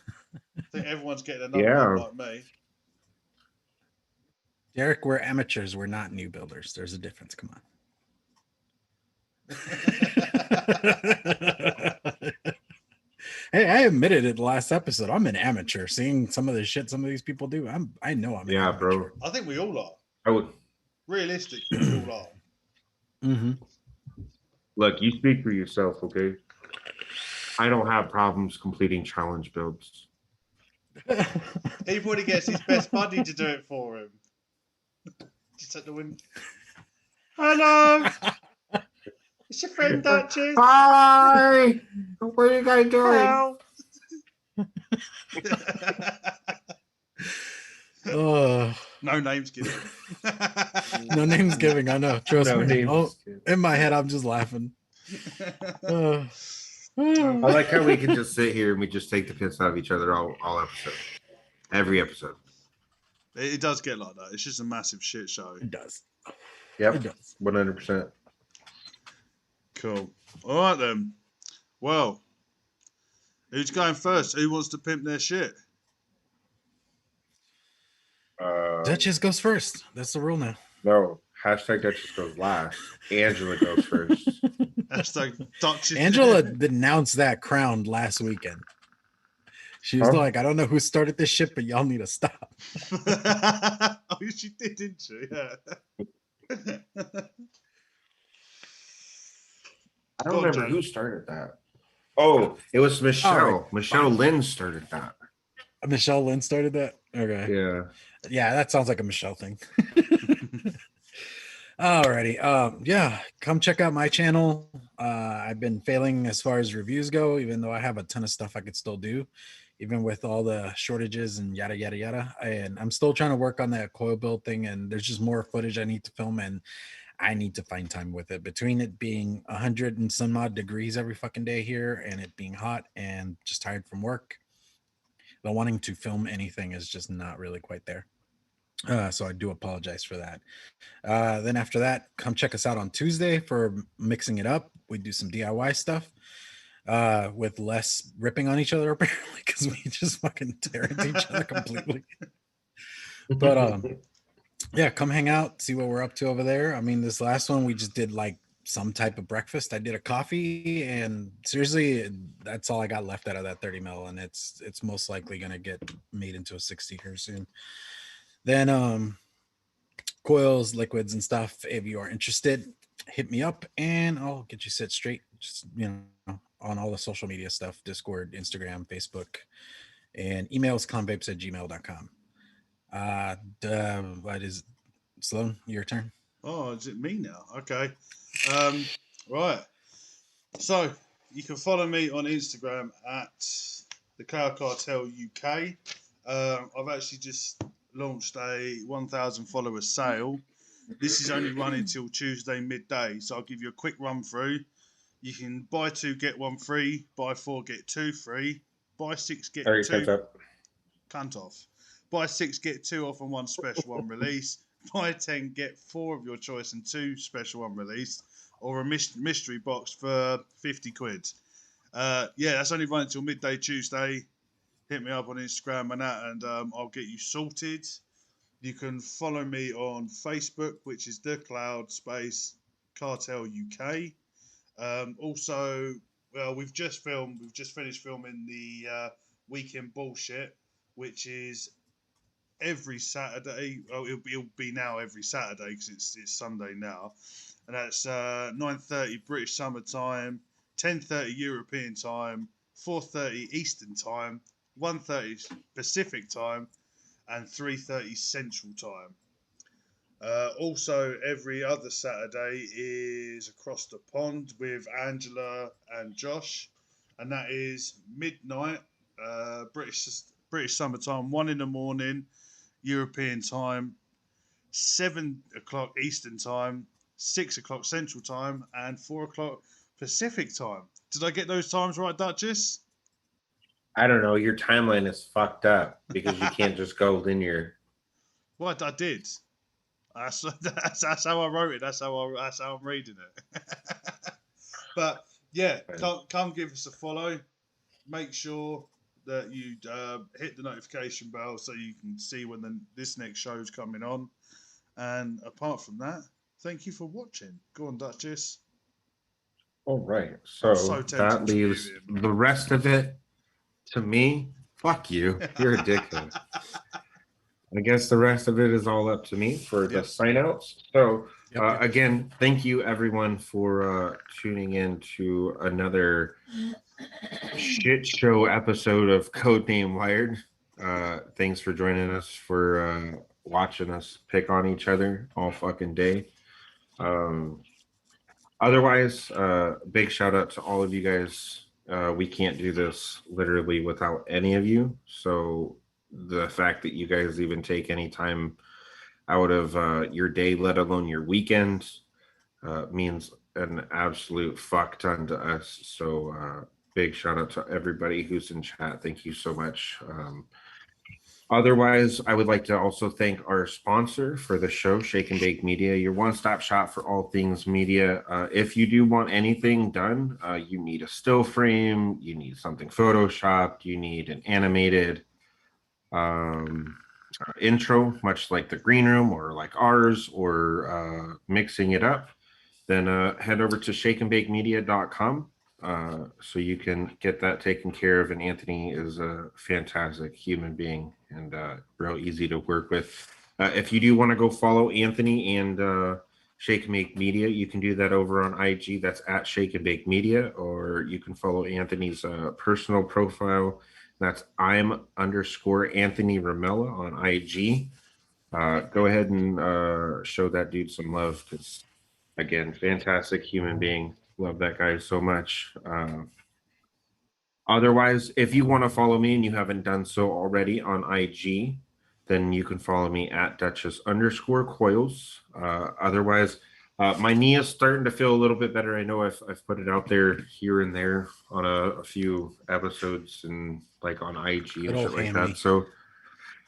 I think everyone's getting another one like me. Derek, we're amateurs. We're not new builders. There's a difference. Come on. Hey, I admitted it the last episode. I'm an amateur. Seeing some of the shit some of these people do, I know I'm an amateur. Bro. I think we all are. I would. Realistically, we all are. Mm-hmm. Look, you speak for yourself, okay? I don't have problems completing challenge builds. He probably gets his best buddy to do it for him. Just at the window. Hello! It's your friend Duchess. Hi! What are you guys doing? No names given. No names giving. I know. Trust me. In my head, I'm just laughing. Uh, I like how we can just sit here and we just take the piss out of each other all episode, every episode. It does get like that. It's just a massive shit show. it does. Yep, It does. 100%. Cool. All right then. Well, who's going first? Who wants to pimp their shit? Duchess goes first. That's the rule now. No, hashtag Duchess goes last. Angela goes first. Hashtag Duchess. Angela denounced that crown last weekend. She was like, I don't know who started this shit, but y'all need to stop. Oh, she did, didn't she? Yeah. I don't remember who started that. Oh, it was Michelle. Right. Michelle Lynn started that. Michelle Lynn started that? Okay. Yeah. Yeah, that sounds like a Michelle thing. Alrighty. Yeah, come check out my channel. I've been failing as far as reviews go, even though I have a ton of stuff I could still do, even with all the shortages and yada yada yada. And I'm still trying to work on that coil build thing, and there's just more footage I need to film, and I need to find time with it. Between it being 100 and some odd degrees every fucking day here, and it being hot and just tired from work, the wanting to film anything is just not really quite there. So I do apologize for that. Then after that, come check us out on Tuesday for mixing it up. We do some DIY stuff with less ripping on each other, apparently, because we just fucking tear into each other completely. But yeah, come hang out, see what we're up to over there. I mean, this last one we just did like some type of breakfast. I did a coffee, and seriously, that's all I got left out of that 30 mil, and it's most likely gonna get made into a 60 here soon. Then coils, liquids, and stuff. If you are interested, hit me up and I'll get you set straight. Just, on all the social media stuff, Discord, Instagram, Facebook, and emails clownvapes@gmail.com. What is Sloane? Your turn. Oh, is it me now? Okay. Right. So you can follow me on Instagram at the Cloud Cartel UK. I've actually just launched a 1,000 follower sale. This is only running till Tuesday midday, so I'll give you a quick run through. You can buy 2 get 1 free, buy 4 get 2 free, buy 6 get 2. Cunt off. Buy 6 get 2 off and 1 special 1 release. Buy 10 get 4 of your choice and 2 special 1 release, or a mystery box for 50 quid. Yeah, that's only running till midday Tuesday. Hit me up on Instagram and that, and I'll get you sorted. You can follow me on Facebook, which is the Cloud Space Cartel UK. Also, well, we've just finished filming the Weekend Bullshit, which is every Saturday. Oh, it'll be now every Saturday because it's Sunday now, and that's 9:30 British Summer Time, 10:30 European Time, 4:30 Eastern Time, 1:30 Pacific Time, and 3:30 Central Time. Also, every other Saturday is Across the Pond with Angela and Josh, and that is midnight British Summer Time, 1 in the morning European Time, 7 o'clock Eastern Time, 6 o'clock Central Time, and 4 o'clock Pacific Time. Did I get those times right, Duchess? I don't know. Your timeline is fucked up because you can't just go linear. What I did. That's how I wrote it. That's how I'm reading it. But yeah, come give us a follow. Make sure that you hit the notification bell so you can see when this next show is coming on. And apart from that, thank you for watching. Go on, Duchess. All right. So that leaves the rest of it to me. Fuck you. You're a dickhead. I guess the rest of it is all up to me for the sign outs. So again, thank you everyone for tuning in to another shit show episode of Codename Wired. Thanks for joining us, for watching us pick on each other all fucking day. Otherwise, big shout out to all of you guys. We can't do this literally without any of you. So the fact that you guys even take any time out of your day, let alone your weekend, means an absolute fuck ton to us. So big shout out to everybody who's in chat. Thank you so much. Otherwise, I would like to also thank our sponsor for the show, Shake and Bake Media, your one-stop shop for all things media. If you do want anything done, you need a still frame, you need something photoshopped, you need an animated intro, much like the green room or like ours, or mixing it up, then head over to shakeandbakemedia.com so you can get that taken care of. And Anthony is a fantastic human being and real easy to work with. If you do want to go follow Anthony and Shake and Bake Media, you can do that over on IG. That's at Shake and Bake Media, or you can follow Anthony's personal profile. That's I'm _ Anthony Ramella on IG. Go ahead and show that dude some love, because again, fantastic human being. Love that guy so much. Otherwise, if you want to follow me and you haven't done so already on IG, then you can follow me at Duchess _ coils. Otherwise, my knee is starting to feel a little bit better. I know I've put it out there here and there on a few episodes and like on IG and shit like that. So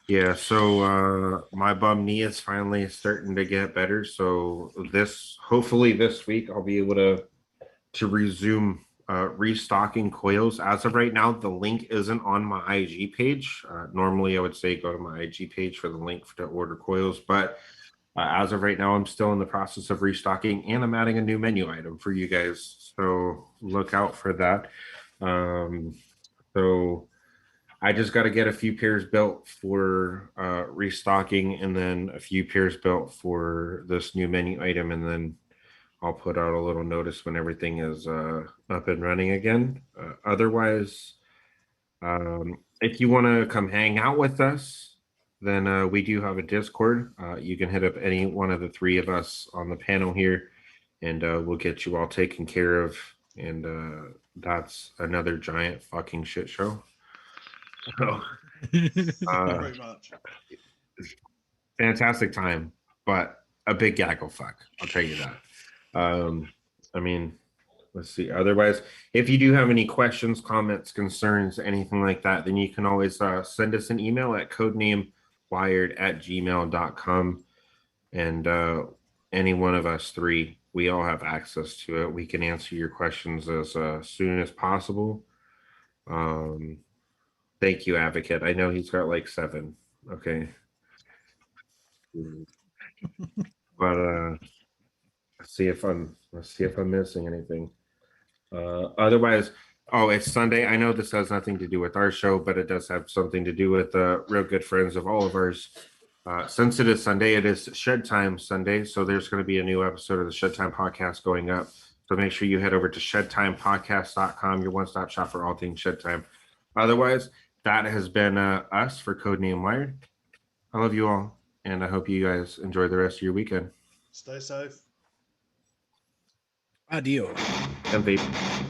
yeah, so my bum knee is finally starting to get better. So hopefully this week I'll be able to resume restocking coils. As of right now, the link isn't on my IG page. Normally I would say go to my IG page for the link to order coils, but as of right now, I'm still in the process of restocking, and I'm adding a new menu item for you guys. So look out for that. So I just got to get a few pairs built for restocking, and then a few pairs built for this new menu item, and then I'll put out a little notice when everything is up and running again. Otherwise, if you want to come hang out with us, then we do have a Discord. You can hit up any one of the three of us on the panel here, and we'll get you all taken care of. And that's another giant fucking shit show. So, Very much. fantastic time, but a big gaggle fuck. I'll tell you that. I mean, let's see. Otherwise, if you do have any questions, comments, concerns, anything like that, then you can always send us an email at codenamewired@gmail.com. And any one of us three, we all have access to it. We can answer your questions as soon as possible. Thank you, Advocate. I know he's got like 7. Okay. But let's see if I'm missing anything. Otherwise, it's Sunday. I know this has nothing to do with our show, but it does have something to do with real good friends of all of ours. Since it is Sunday, it is Shed Time Sunday, so there's going to be a new episode of the Shed Time podcast going up. So make sure you head over to shedtimepodcast.com, your one-stop shop for all things Shed Time. Otherwise, that has been us for Codename Wired. I love you all, and I hope you guys enjoy the rest of your weekend. Stay safe. Adios. And vape.